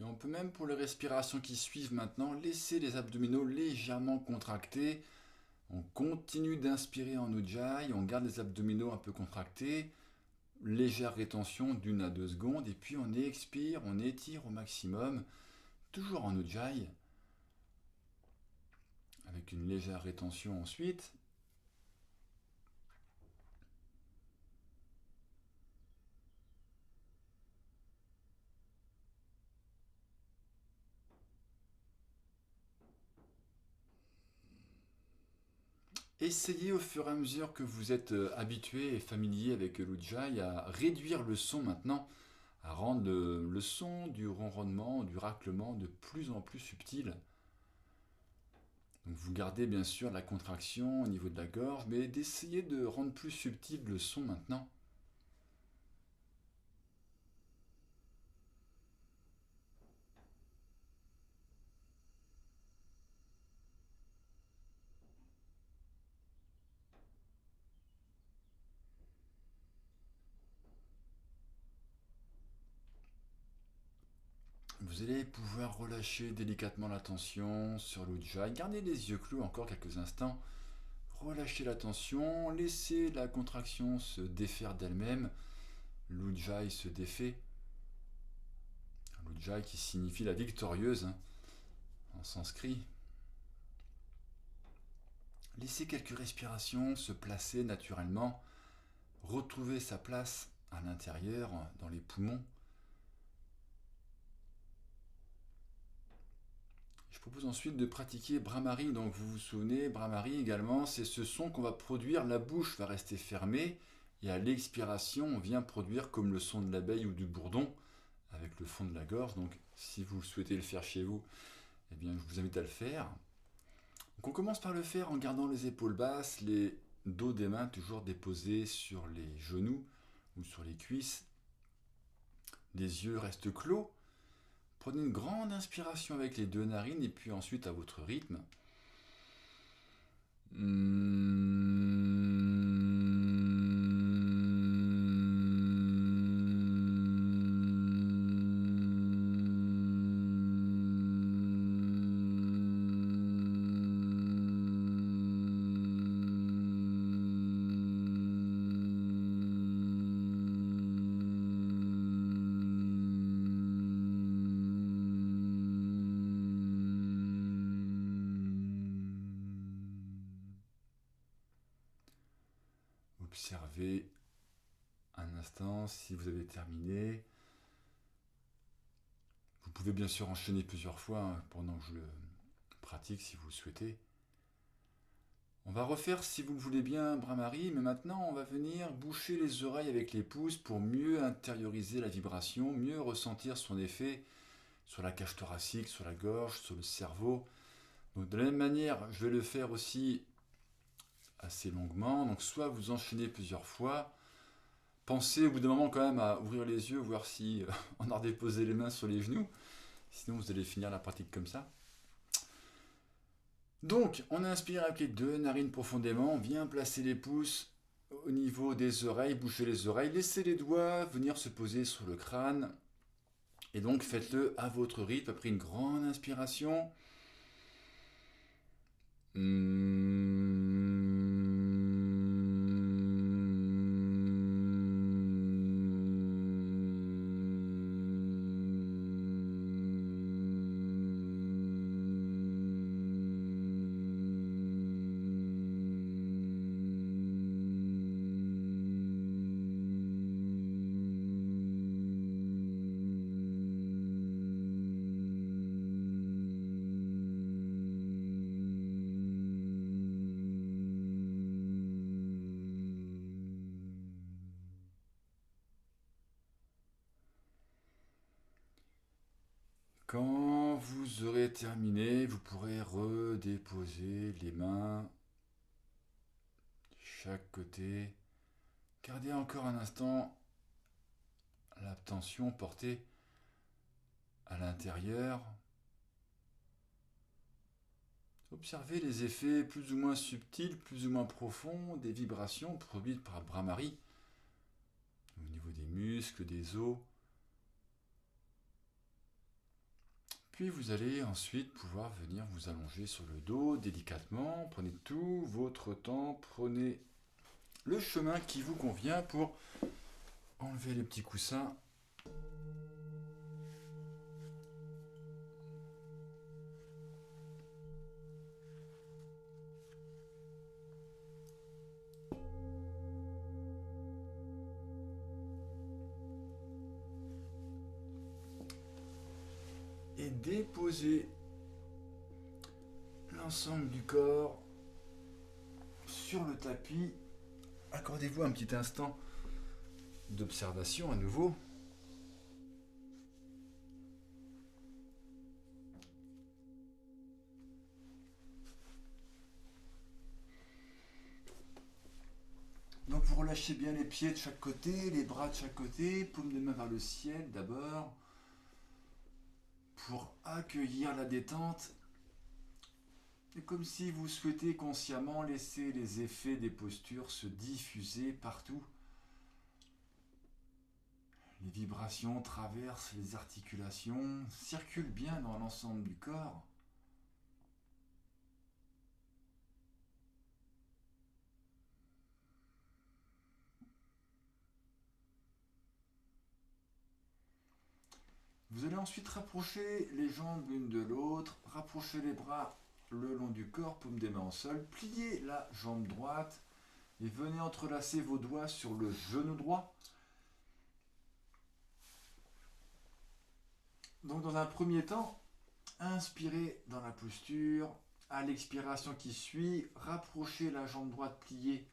Et on peut même, pour les respirations qui suivent maintenant, laisser les abdominaux légèrement contractés. On continue d'inspirer en Ujjayi, on garde les abdominaux un peu contractés, légère rétention d'1 à 2 secondes, et puis on expire, on étire au maximum, toujours en Ujjayi, avec une légère rétention ensuite. Essayez au fur et à mesure que vous êtes habitué et familier avec l'Ujjayi à réduire le son maintenant, à rendre le son du ronronnement, du raclement de plus en plus subtil. Donc vous gardez bien sûr la contraction au niveau de la gorge, mais d'essayer de rendre plus subtil le son maintenant. Vous allez pouvoir relâcher délicatement la tension sur l'Ujjayi. Gardez les yeux clos encore quelques instants. Relâchez la tension, laissez la contraction se défaire d'elle-même. L'Ujjayi se défait. L'Ujjayi qui signifie la victorieuse en sanskrit. Laissez quelques respirations se placer naturellement. Retrouver sa place à l'intérieur, dans les poumons. Je propose ensuite de pratiquer Bhramari. Donc vous vous souvenez, Bhramari également, c'est ce son qu'on va produire. La bouche va rester fermée et à l'expiration, on vient produire comme le son de l'abeille ou du bourdon avec le fond de la gorge. Donc si vous souhaitez le faire chez vous, eh bien, je vous invite à le faire. Donc on commence par le faire en gardant les épaules basses, les dos des mains toujours déposés sur les genoux ou sur les cuisses. Les yeux restent clos. Prenez une grande inspiration avec les 2 narines et puis ensuite à votre rythme. Observez un instant si vous avez terminé. Vous pouvez bien sûr enchaîner plusieurs fois pendant que je le pratique si vous le souhaitez. On va refaire, si vous le voulez bien, Bhramari, mais maintenant on va venir boucher les oreilles avec les pouces pour mieux intérioriser la vibration, mieux ressentir son effet sur la cage thoracique, sur la gorge, sur le cerveau. Donc de la même manière, je vais le faire aussi assez longuement. Donc soit vous enchaînez plusieurs fois, pensez au bout d'un moment quand même à ouvrir les yeux, voir si on a redéposé les mains sur les genoux, sinon vous allez finir la pratique comme ça. Donc on inspire avec les 2 narines profondément, on vient placer les pouces au niveau des oreilles, boucher les oreilles, laissez les doigts venir se poser sur le crâne, et donc faites-le à votre rythme après une grande inspiration. Quand vous aurez terminé, vous pourrez redéposer les mains de chaque côté Gardez encore un instant l'attention portée à l'intérieur. Observez les effets plus ou moins subtils, plus ou moins profonds des vibrations produites par Brahmari au niveau des muscles, des os. Puis vous allez ensuite pouvoir venir vous allonger sur le dos délicatement. Prenez tout votre temps, prenez le chemin qui vous convient pour enlever les petits coussins. Et déposez l'ensemble du corps sur le tapis. Accordez-vous un petit instant d'observation à nouveau. Donc vous relâchez bien les pieds de chaque côté, les bras de chaque côté, paume de main vers le ciel d'abord, pour accueillir la détente. C'est comme si vous souhaitez consciemment laisser les effets des postures se diffuser partout. Les vibrations traversent les articulations, circulent bien dans l'ensemble du corps. Vous allez ensuite rapprocher les jambes l'une de l'autre, rapprocher les bras le long du corps, paume des mains au sol, pliez la jambe droite et venez entrelacer vos doigts sur le genou droit. Donc dans un premier temps, inspirez dans la posture. À l'expiration qui suit, rapprochez la jambe droite pliée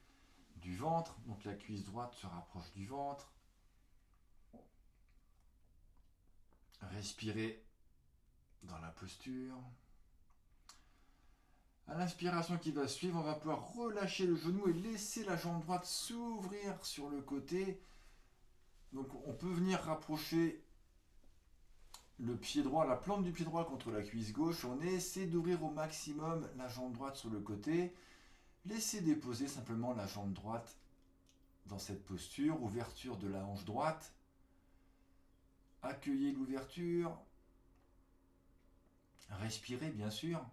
du ventre, donc la cuisse droite se rapproche du ventre. Respirez dans la posture. À l'inspiration qui va suivre, on va pouvoir relâcher le genou et laisser la jambe droite s'ouvrir sur le côté. Donc on peut venir rapprocher le pied droit, la plante du pied droit contre la cuisse gauche. On essaie d'ouvrir au maximum la jambe droite sur le côté. Laissez déposer simplement la jambe droite dans cette posture, ouverture de la hanche droite. Accueillez l'ouverture. Respirez bien sûr.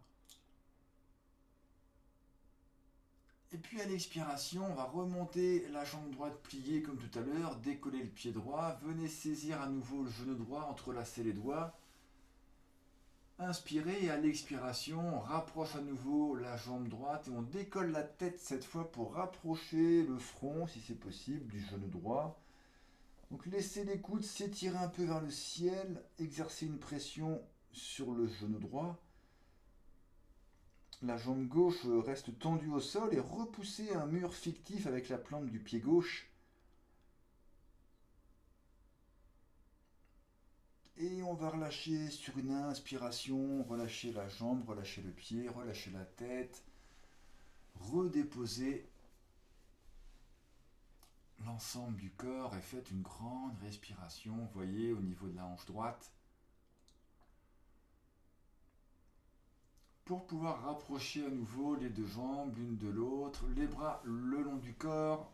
Et puis à l'expiration, on va remonter la jambe droite pliée comme tout à l'heure, décoller le pied droit, venez saisir à nouveau le genou droit, entrelacer les doigts. Inspirez et à l'expiration, on rapproche à nouveau la jambe droite et on décolle la tête cette fois pour rapprocher le front, si c'est possible, du genou droit. Donc laissez les coudes s'étirer un peu vers le ciel, exercer une pression sur le genou droit. La jambe gauche reste tendue au sol et repoussez un mur fictif avec la plante du pied gauche. Et on va relâcher sur une inspiration, relâcher la jambe, relâcher le pied, relâcher la tête. Redéposez l'ensemble du corps et faites une grande respiration, voyez, au niveau de la hanche droite. Pour pouvoir rapprocher à nouveau les deux jambes l'une de l'autre, les bras le long du corps,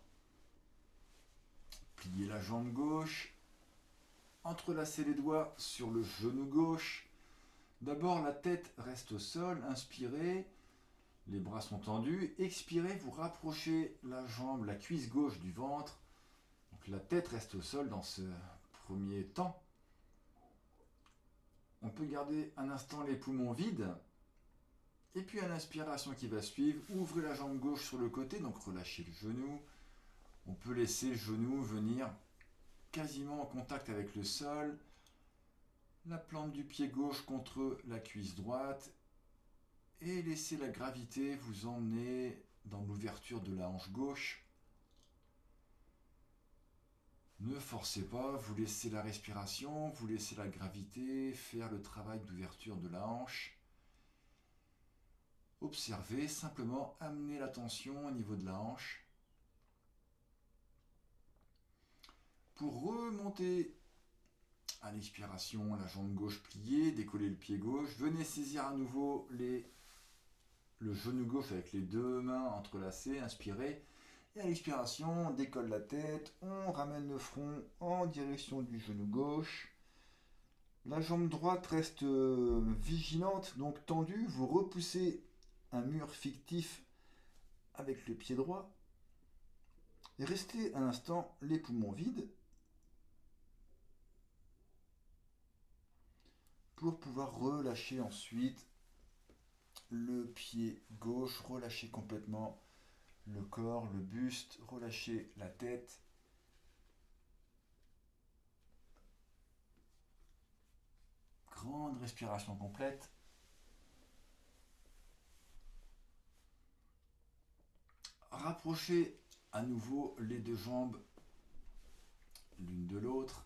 pliez la jambe gauche, entrelacez les doigts sur le genou gauche. D'abord la tête reste au sol, inspirez, les bras sont tendus, expirez, vous rapprochez la jambe, la cuisse gauche du ventre, donc la tête reste au sol dans ce premier temps. On peut garder un instant les poumons vides. Et puis à l'inspiration qui va suivre, ouvrez la jambe gauche sur le côté, donc relâchez le genou. On peut laisser le genou venir quasiment en contact avec le sol. La plante du pied gauche contre la cuisse droite. Et laissez la gravité vous emmener dans l'ouverture de la hanche gauche. Ne forcez pas, vous laissez la respiration, vous laissez la gravité faire le travail d'ouverture de la hanche. Observez, simplement amenez l'attention au niveau de la hanche. Pour remonter à l'expiration, la jambe gauche pliée, décoller le pied gauche. Venez saisir à nouveau le genou gauche avec les deux mains entrelacées, inspirez. Et à l'expiration, on décolle la tête, on ramène le front en direction du genou gauche. La jambe droite reste vigilante, donc tendue. Vous repoussez un mur fictif avec le pied droit. Et restez un instant les poumons vides pour pouvoir relâcher ensuite le pied gauche, relâcher complètement le corps, le buste, relâcher la tête. Grande respiration complète. Rapprochez à nouveau les deux jambes l'une de l'autre.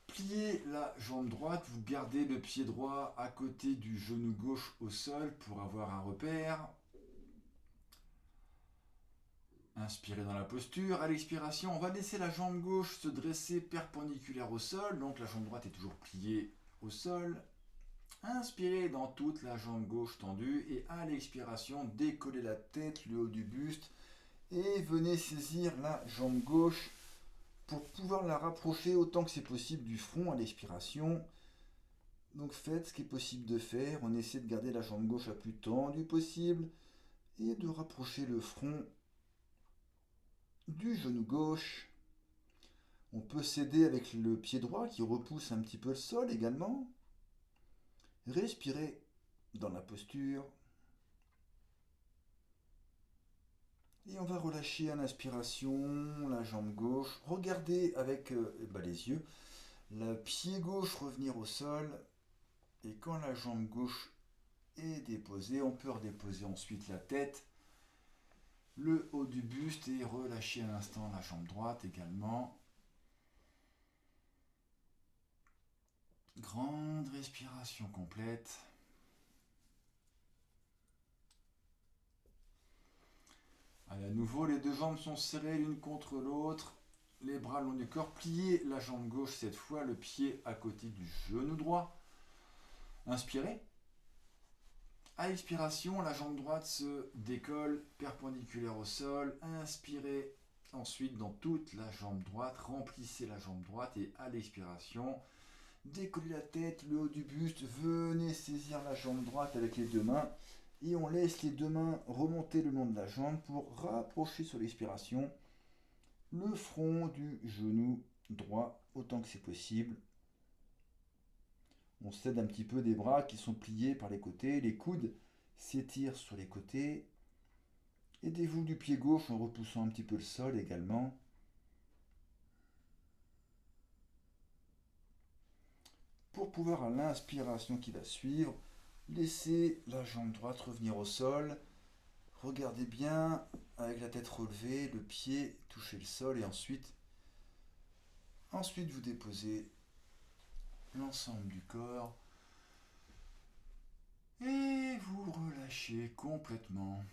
Pliez la jambe droite, vous gardez le pied droit à côté du genou gauche au sol pour avoir un repère. Inspirez dans la posture. À l'expiration, on va laisser la jambe gauche se dresser perpendiculaire au sol. Donc la jambe droite est toujours pliée au sol. Inspirez dans toute la jambe gauche tendue. Et à l'expiration, décollez la tête, le haut du buste. Et venez saisir la jambe gauche pour pouvoir la rapprocher autant que c'est possible du front à l'expiration. Donc faites ce qui est possible de faire. On essaie de garder la jambe gauche la plus tendue possible. Et de rapprocher le front du genou gauche. On peut s'aider avec le pied droit qui repousse un petit peu le sol également. Respirez dans la posture. Et on va relâcher à l'inspiration la jambe gauche. Regardez avec les yeux le pied gauche revenir au sol. Et quand la jambe gauche est déposée, on peut redéposer ensuite la tête, le haut du buste et relâcher à l'instant la jambe droite également. Grande respiration complète. Allez, à nouveau, les deux jambes sont serrées l'une contre l'autre. Les bras le long du corps. Pliez la jambe gauche cette fois, le pied à côté du genou droit. Inspirez. À l'expiration, la jambe droite se décolle perpendiculaire au sol. Inspirez ensuite dans toute la jambe droite. Remplissez la jambe droite et à l'expiration, décollez la tête, le haut du buste. Venez saisir la jambe droite avec les deux mains. Et on laisse les deux mains remonter le long de la jambe pour rapprocher sur l'expiration le front du genou droit autant que c'est possible. On s'aide un petit peu des bras qui sont pliés par les côtés. Les coudes s'étirent sur les côtés. Aidez-vous du pied gauche en repoussant un petit peu le sol également. Pour pouvoir, à l'inspiration qui va suivre, laissez la jambe droite revenir au sol. Regardez bien avec la tête relevée, le pied toucher le sol et ensuite vous déposez l'ensemble du corps et vous relâchez complètement.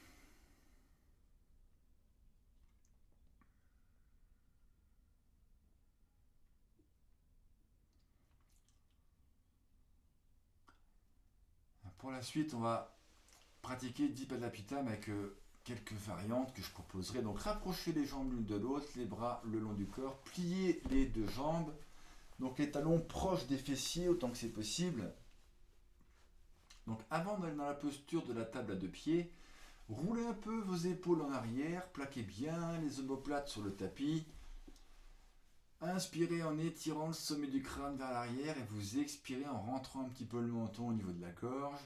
Pour la suite, on va pratiquer Dipadapitam avec quelques variantes que je proposerai. Donc rapprochez les jambes l'une de l'autre, les bras le long du corps, pliez les deux jambes. Donc les talons proches des fessiers autant que c'est possible. Donc avant d'aller dans la posture de la table à deux pieds, roulez un peu vos épaules en arrière, plaquez bien les omoplates sur le tapis. Inspirez en étirant le sommet du crâne vers l'arrière et vous expirez en rentrant un petit peu le menton au niveau de la gorge.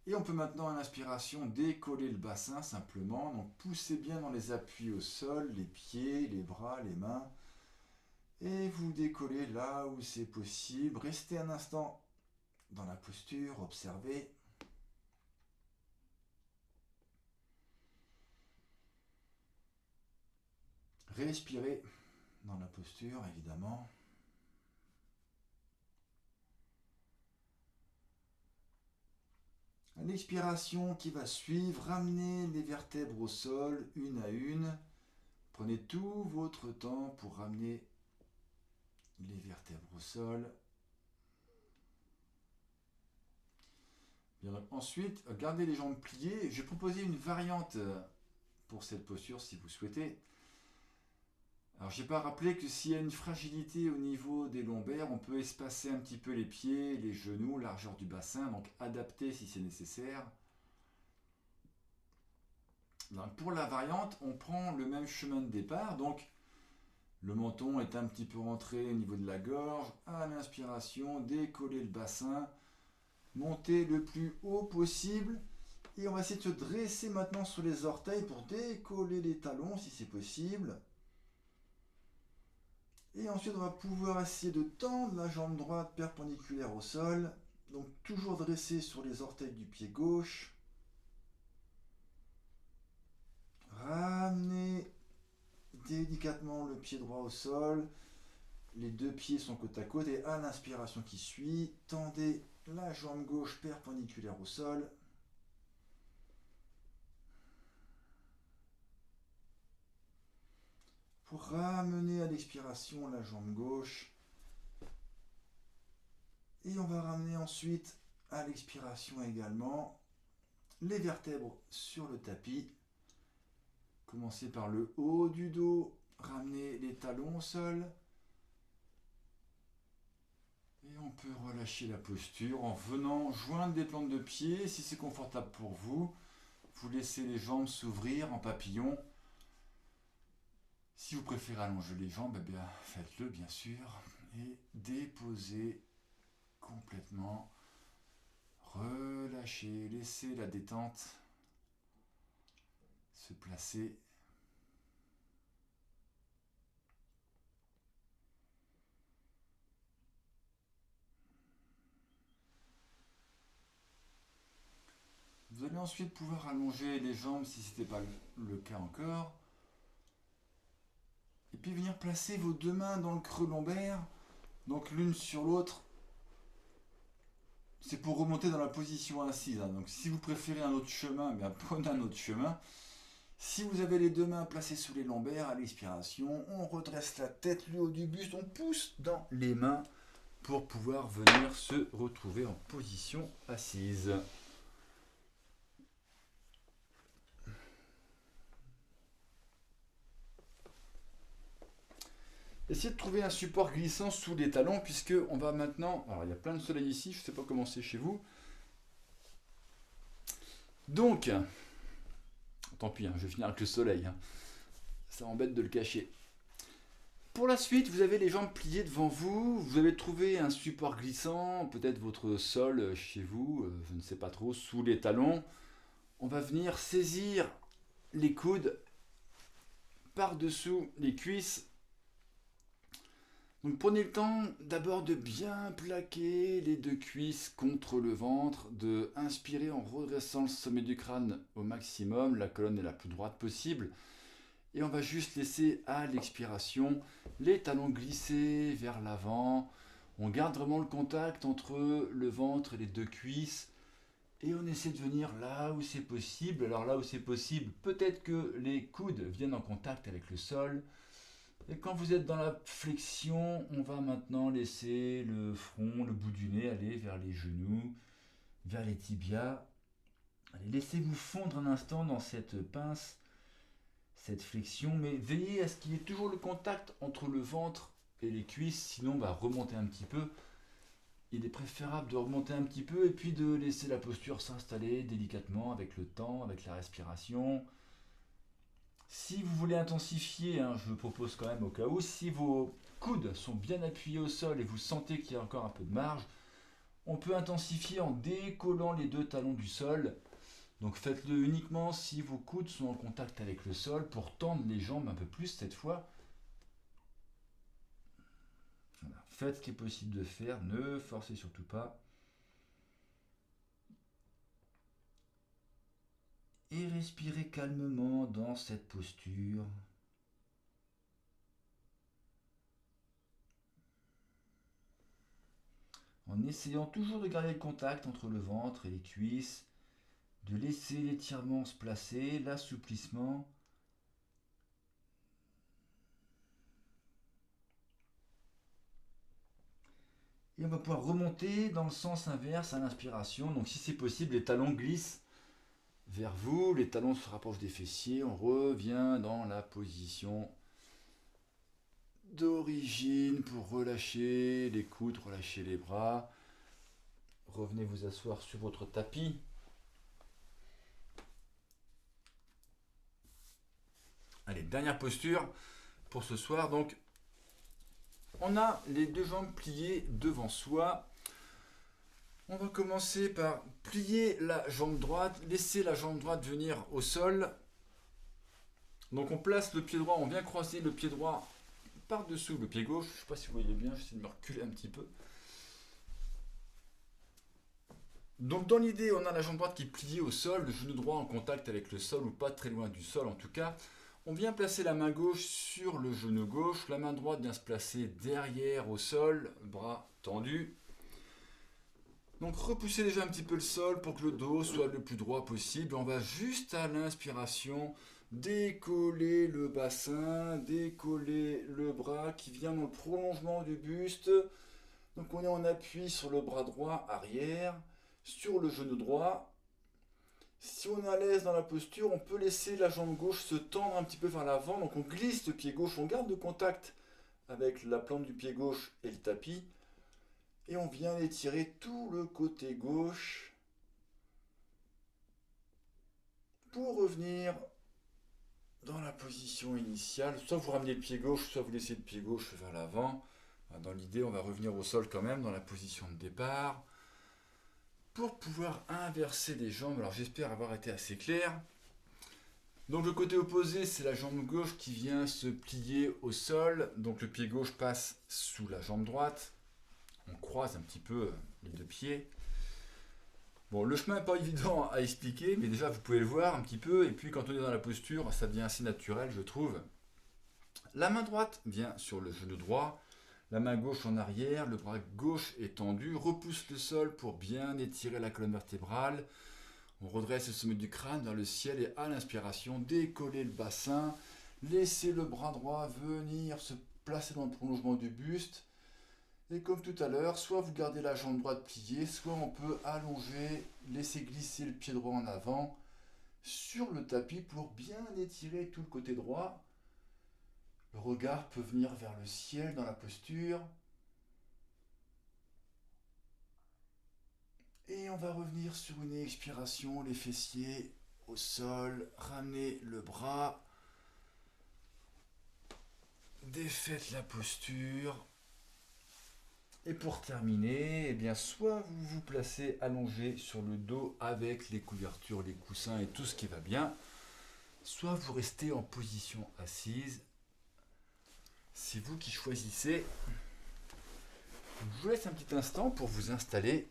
Et on peut maintenant à l'inspiration décoller le bassin simplement. Donc poussez bien dans les appuis au sol, les pieds, les bras, les mains. Et vous décollez là où c'est possible. Restez un instant dans la posture, observez. Respirez dans la posture, évidemment. À l'expiration qui va suivre, ramenez les vertèbres au sol, une à une. Prenez tout votre temps pour ramener les vertèbres au sol. Bien, ensuite, gardez les jambes pliées. Je vais proposer une variante pour cette posture si vous souhaitez. Alors, je n'ai pas rappelé que s'il y a une fragilité au niveau des lombaires, on peut espacer un petit peu les pieds, les genoux, largeur du bassin, donc adapter si c'est nécessaire. Donc, pour la variante, on prend le même chemin de départ. Donc, le menton est un petit peu rentré au niveau de la gorge. À l'inspiration, décoller le bassin, monter le plus haut possible. Et on va essayer de se dresser maintenant sur les orteils pour décoller les talons si c'est possible. Et ensuite, on va pouvoir essayer de tendre la jambe droite perpendiculaire au sol. Donc, toujours dressé sur les orteils du pied gauche. Ramenez délicatement le pied droit au sol. Les deux pieds sont côte à côte et à l'inspiration qui suit, tendez la jambe gauche perpendiculaire au sol. Pour ramener à l'expiration la jambe gauche. Et on va ramener ensuite à l'expiration également les vertèbres sur le tapis. Commencez par le haut du dos, ramenez les talons au sol. Et on peut relâcher la posture en venant joindre des plantes de pied. Si c'est confortable pour vous, vous laissez les jambes s'ouvrir en papillon. Si vous préférez allonger les jambes, eh bien, faites-le bien sûr. Et déposez complètement. Relâchez, laissez la détente se placer. Vous allez ensuite pouvoir allonger les jambes si ce n'était pas le cas encore. Et puis venir placer vos deux mains dans le creux lombaire, donc l'une sur l'autre. C'est pour remonter dans la position assise. Donc si vous préférez un autre chemin, bien prenez un autre chemin. Si vous avez les deux mains placées sous les lombaires, à l'expiration, on redresse la tête, le haut du buste, on pousse dans les mains pour pouvoir venir se retrouver en position assise. Essayez de trouver un support glissant sous les talons puisque on va maintenant... Alors il y a plein de soleil ici, je ne sais pas comment c'est chez vous. Donc, tant pis, je vais finir avec le soleil. Ça m'embête de le cacher. Pour la suite, vous avez les jambes pliées devant vous. Vous avez trouvé un support glissant, peut-être votre sol chez vous, je ne sais pas trop, sous les talons. On va venir saisir les coudes par-dessous les cuisses. Donc prenez le temps d'abord de bien plaquer les deux cuisses contre le ventre, de inspirer en redressant le sommet du crâne au maximum, la colonne est la plus droite possible. Et on va juste laisser à l'expiration les talons glisser vers l'avant. On garde vraiment le contact entre le ventre et les deux cuisses. Et on essaie de venir là où c'est possible. Alors là où c'est possible, peut-être que les coudes viennent en contact avec le sol. Et quand vous êtes dans la flexion, on va maintenant laisser le front, le bout du nez aller vers les genoux, vers les tibias. Allez, laissez-vous fondre un instant dans cette pince, cette flexion, mais veillez à ce qu'il y ait toujours le contact entre le ventre et les cuisses, sinon on va remonter un petit peu. Il est préférable de remonter un petit peu et puis de laisser la posture s'installer délicatement avec le temps, avec la respiration. Si vous voulez intensifier, je propose quand même au cas où, si vos coudes sont bien appuyés au sol et vous sentez qu'il y a encore un peu de marge, on peut intensifier en décollant les deux talons du sol. Donc faites-le uniquement si vos coudes sont en contact avec le sol pour tendre les jambes un peu plus cette fois. Voilà. Faites ce qui est possible de faire, ne forcez surtout pas. Et respirez calmement dans cette posture. En essayant toujours de garder le contact entre le ventre et les cuisses, de laisser l'étirement se placer, l'assouplissement. Et on va pouvoir remonter dans le sens inverse à l'inspiration. Donc si c'est possible, les talons glissent vers vous, les talons se rapprochent des fessiers, on revient dans la position d'origine pour relâcher les coudes, relâcher les bras. Revenez vous asseoir sur votre tapis. Allez, dernière posture pour ce soir. Donc, on a les deux jambes pliées devant soi. On va commencer par plier la jambe droite, laisser la jambe droite venir au sol. Donc on place le pied droit, on vient croiser le pied droit par-dessous le pied gauche. Je ne sais pas si vous voyez bien, j'essaie de me reculer un petit peu. Donc dans l'idée, on a la jambe droite qui est pliée au sol, le genou droit en contact avec le sol ou pas très loin du sol en tout cas. On vient placer la main gauche sur le genou gauche, la main droite vient se placer derrière au sol, bras tendus. Donc repoussez déjà un petit peu le sol pour que le dos soit le plus droit possible. On va juste à l'inspiration décoller le bassin, décoller le bras qui vient dans le prolongement du buste. Donc on est en appui sur le bras droit arrière, sur le genou droit. Si on est à l'aise dans la posture, on peut laisser la jambe gauche se tendre un petit peu vers l'avant. Donc on glisse le pied gauche, on garde le contact avec la plante du pied gauche et le tapis. Et on vient étirer tout le côté gauche pour revenir dans la position initiale. Soit vous ramenez le pied gauche, soit vous laissez le pied gauche vers l'avant. Dans l'idée, on va revenir au sol quand même dans la position de départ pour pouvoir inverser les jambes. Alors j'espère avoir été assez clair. Donc le côté opposé, c'est la jambe gauche qui vient se plier au sol. Donc le pied gauche passe sous la jambe droite. On croise un petit peu les deux pieds. Bon, le chemin n'est pas évident à expliquer, mais déjà vous pouvez le voir un petit peu. Et puis quand on est dans la posture, ça devient assez naturel, je trouve. La main droite vient sur le genou droit, la main gauche en arrière, le bras gauche est tendu, repousse le sol pour bien étirer la colonne vertébrale. On redresse le sommet du crâne vers le ciel et à l'inspiration, décoller le bassin, laisser le bras droit venir se placer dans le prolongement du buste. Et comme tout à l'heure, soit vous gardez la jambe droite pliée, soit on peut allonger, laisser glisser le pied droit en avant sur le tapis pour bien étirer tout le côté droit. Le regard peut venir vers le ciel dans la posture. Et on va revenir sur une expiration, les fessiers au sol, ramener le bras, défaites la posture. Et pour terminer, eh bien, soit vous vous placez allongé sur le dos avec les couvertures, les coussins et tout ce qui va bien, soit vous restez en position assise. C'est vous qui choisissez. Je vous laisse un petit instant pour vous installer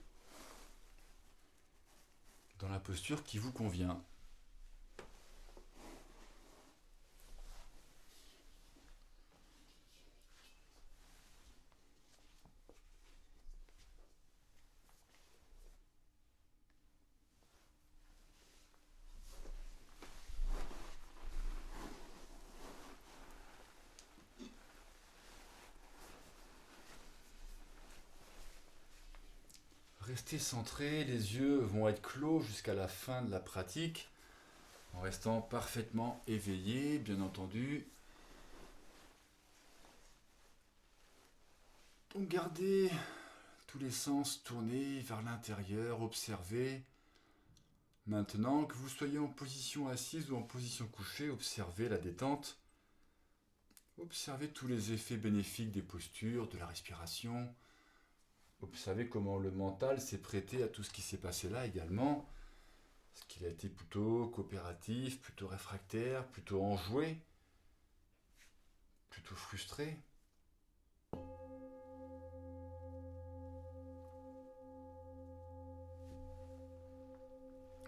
dans la posture qui vous convient. Restez centré, les yeux vont être clos jusqu'à la fin de la pratique, en restant parfaitement éveillé, bien entendu. Donc gardez tous les sens tournés vers l'intérieur, observez. Maintenant que vous soyez en position assise ou en position couchée, observez la détente. Observez tous les effets bénéfiques des postures, de la respiration. Observez comment le mental s'est prêté à tout ce qui s'est passé là également. Est-ce qu'il a été plutôt coopératif, plutôt réfractaire, plutôt enjoué, plutôt frustré?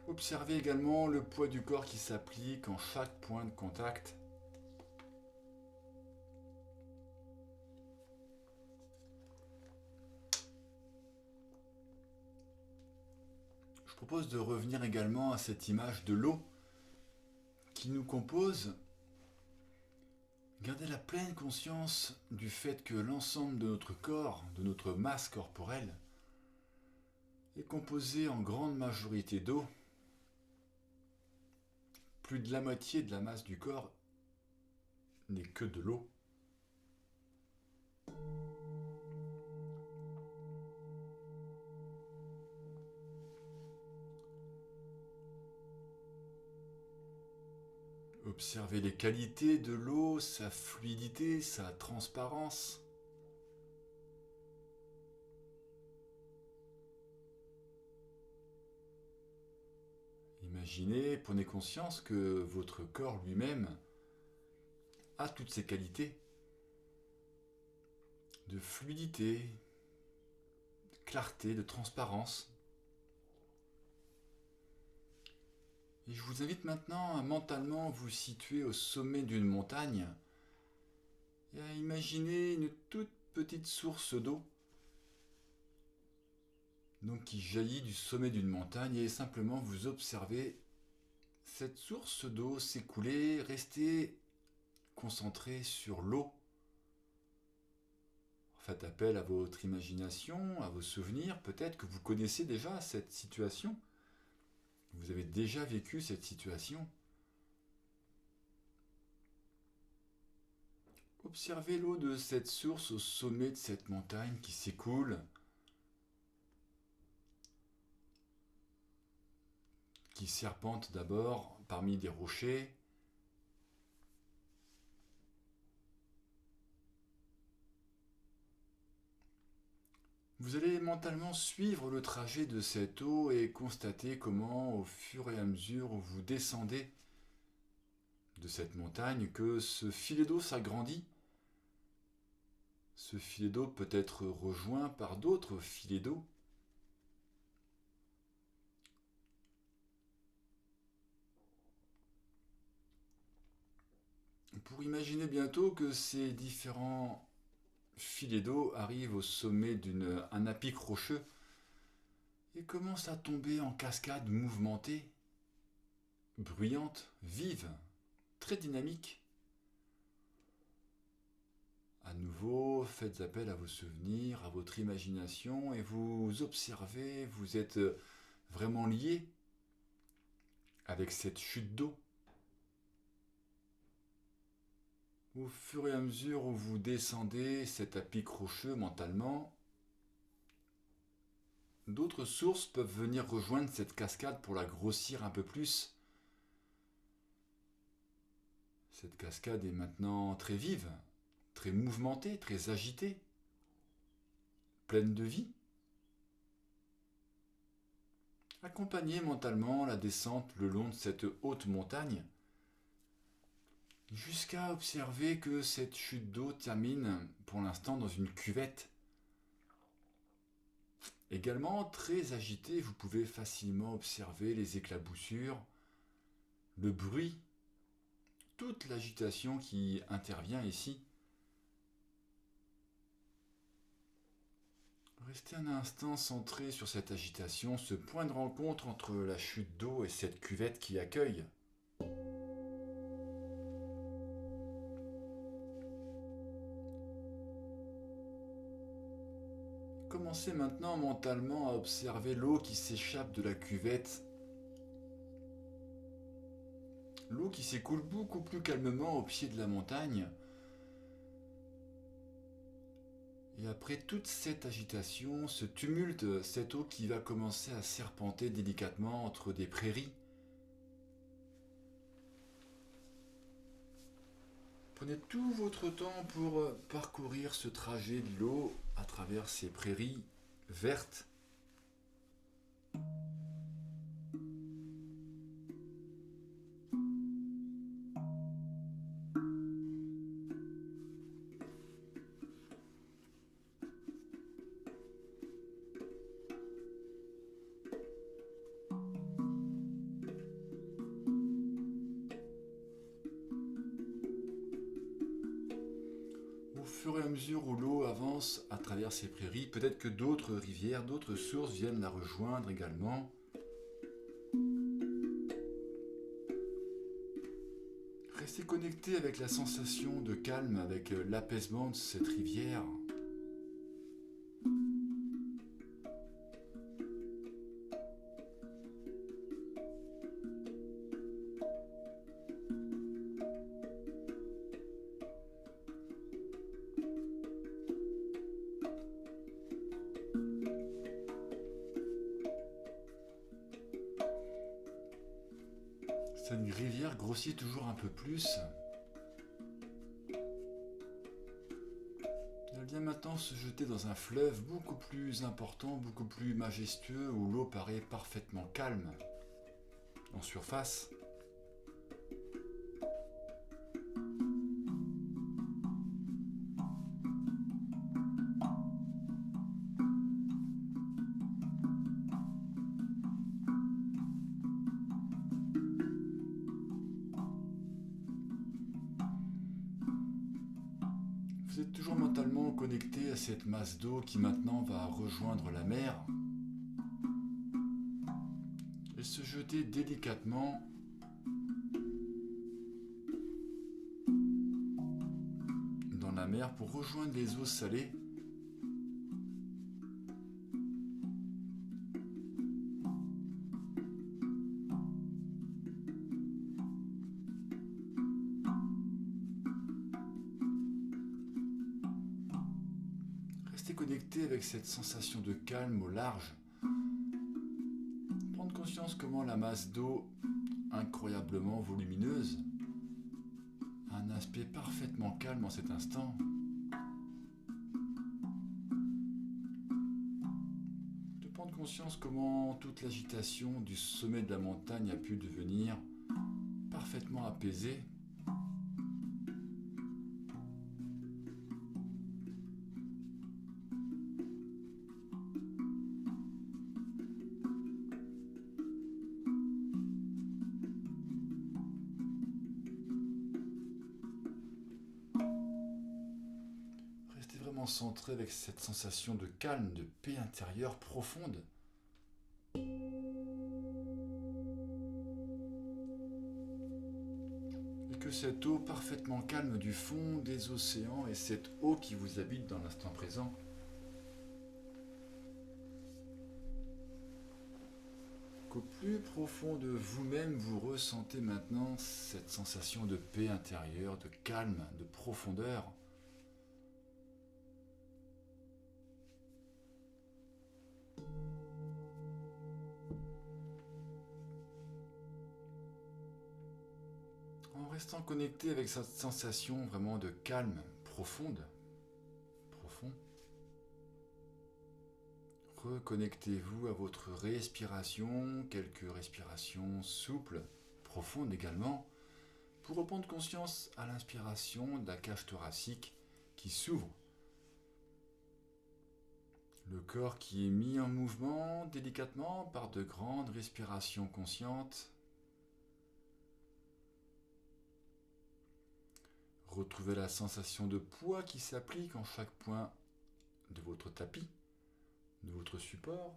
Observez également le poids du corps qui s'applique en chaque point de contact. Je propose de revenir également à cette image de l'eau qui nous compose Gardez la pleine conscience du fait que l'ensemble de notre corps, de notre masse corporelle, est composé en grande majorité d'eau. Plus de la moitié de la masse du corps n'est que de l'eau. Observez les qualités de l'eau, sa fluidité, sa transparence. Imaginez, prenez conscience que votre corps lui-même a toutes ces qualités de fluidité, de clarté, de transparence. Et je vous invite maintenant à mentalement vous situer au sommet d'une montagne et à imaginer une toute petite source d'eau donc qui jaillit du sommet d'une montagne et simplement vous observez cette source d'eau s'écouler, rester concentré sur l'eau. Faites appel à votre imagination, à vos souvenirs, peut-être que vous connaissez déjà cette situation. Vous avez déjà vécu cette situation. Observez l'eau de cette source au sommet de cette montagne qui s'écoule, qui serpente d'abord parmi des rochers, vous allez mentalement suivre le trajet de cette eau et constater comment, au fur et à mesure où vous descendez de cette montagne, que ce filet d'eau s'agrandit. Ce filet d'eau peut être rejoint par d'autres filets d'eau. Pour imaginer bientôt que ces différents filets d'eau arrivent au sommet d'un à-pic rocheux et commencent à tomber en cascade mouvementée, bruyante, vive, très dynamique. À nouveau, faites appel à vos souvenirs, à votre imagination et vous observez, vous êtes vraiment lié avec cette chute d'eau. Au fur et à mesure où vous descendez cet à-pic rocheux mentalement, d'autres sources peuvent venir rejoindre cette cascade pour la grossir un peu plus. Cette cascade est maintenant très vive, très mouvementée, très agitée, pleine de vie. Accompagnez mentalement la descente le long de cette haute montagne jusqu'à observer que cette chute d'eau termine pour l'instant dans une cuvette. Également très agitée, vous pouvez facilement observer les éclaboussures, le bruit, toute l'agitation qui intervient ici. Restez un instant centré sur cette agitation, ce point de rencontre entre la chute d'eau et cette cuvette qui accueille. Commencez maintenant mentalement à observer l'eau qui s'échappe de la cuvette. L'eau qui s'écoule beaucoup plus calmement au pied de la montagne. Et après toute cette agitation, ce tumulte, cette eau qui va commencer à serpenter délicatement entre des prairies. Prenez tout votre temps pour parcourir ce trajet de l'eau à travers ces prairies vertes. Au fur et à mesure où l'eau avance à travers ces prairies, peut-être que d'autres rivières, d'autres sources viennent la rejoindre également. Restez connecté avec la sensation de calme, avec l'apaisement de cette rivière. Cette rivière grossit toujours un peu plus. Elle vient maintenant se jeter dans un fleuve beaucoup plus important, beaucoup plus majestueux, où l'eau paraît parfaitement calme en surface. Vous êtes toujours mentalement connecté à cette masse d'eau qui maintenant va rejoindre la mer et se jeter délicatement dans la mer pour rejoindre les eaux salées. Restez connecté avec cette sensation de calme au large. Prendre conscience comment la masse d'eau, incroyablement volumineuse, a un aspect parfaitement calme en cet instant. De prendre conscience comment toute l'agitation du sommet de la montagne a pu devenir parfaitement apaisée. Restez vraiment centré avec cette sensation de calme, de paix intérieure profonde. Et que cette eau parfaitement calme du fond des océans et cette eau qui vous habite dans l'instant présent qu'au plus profond de vous-même, vous ressentez maintenant cette sensation de paix intérieure, de calme, de profondeur. En restant connecté avec cette sensation vraiment de calme, profond, reconnectez-vous à votre respiration, quelques respirations souples, profondes également, pour reprendre conscience à l'inspiration de la cage thoracique qui s'ouvre. Le corps qui est mis en mouvement délicatement par de grandes respirations conscientes. Retrouvez la sensation de poids qui s'applique en chaque point de votre tapis, de votre support.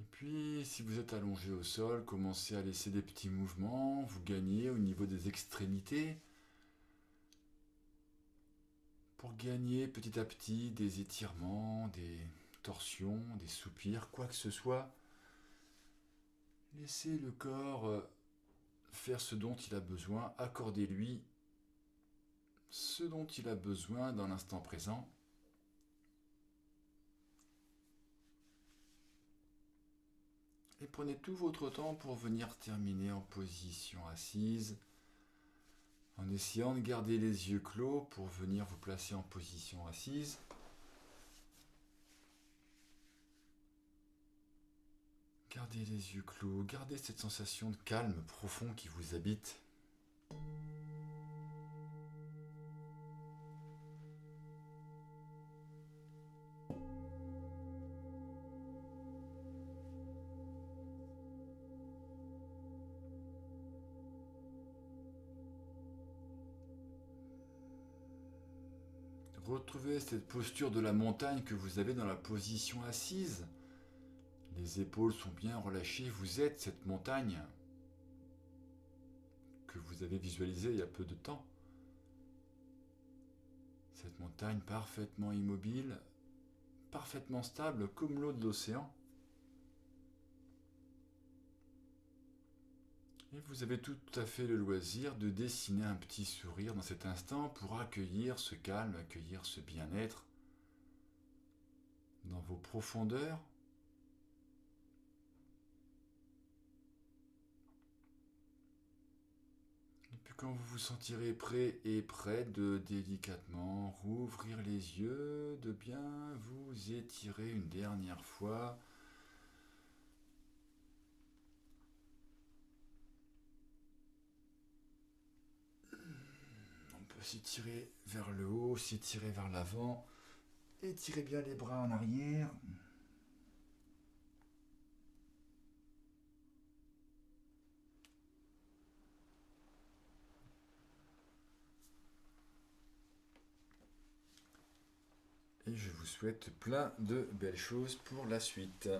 Et puis, si vous êtes allongé au sol, commencez à laisser des petits mouvements, vous gagnez au niveau des extrémités, pour gagner petit à petit des étirements, des torsions, des soupirs, quoi que ce soit. Laissez le corps faire ce dont il a besoin, accordez-lui ce dont il a besoin dans l'instant présent. Et prenez tout votre temps pour venir terminer en position assise, en essayant de garder les yeux clos pour venir vous placer en position assise. Gardez les yeux clos, gardez cette sensation de calme profond qui vous habite. Retrouvez cette posture de la montagne que vous avez dans la position assise. Les épaules sont bien relâchées, vous êtes cette montagne que vous avez visualisée il y a peu de temps. Cette montagne parfaitement immobile, parfaitement stable comme l'eau de l'océan. Et vous avez tout à fait le loisir de dessiner un petit sourire dans cet instant pour accueillir ce calme, accueillir ce bien-être dans vos profondeurs. Et puis quand vous vous sentirez prêt et prête de délicatement rouvrir les yeux, de bien vous étirer une dernière fois. S'étirer vers le haut, s'étirer vers l'avant, étirez bien les bras en arrière. Et je vous souhaite plein de belles choses pour la suite.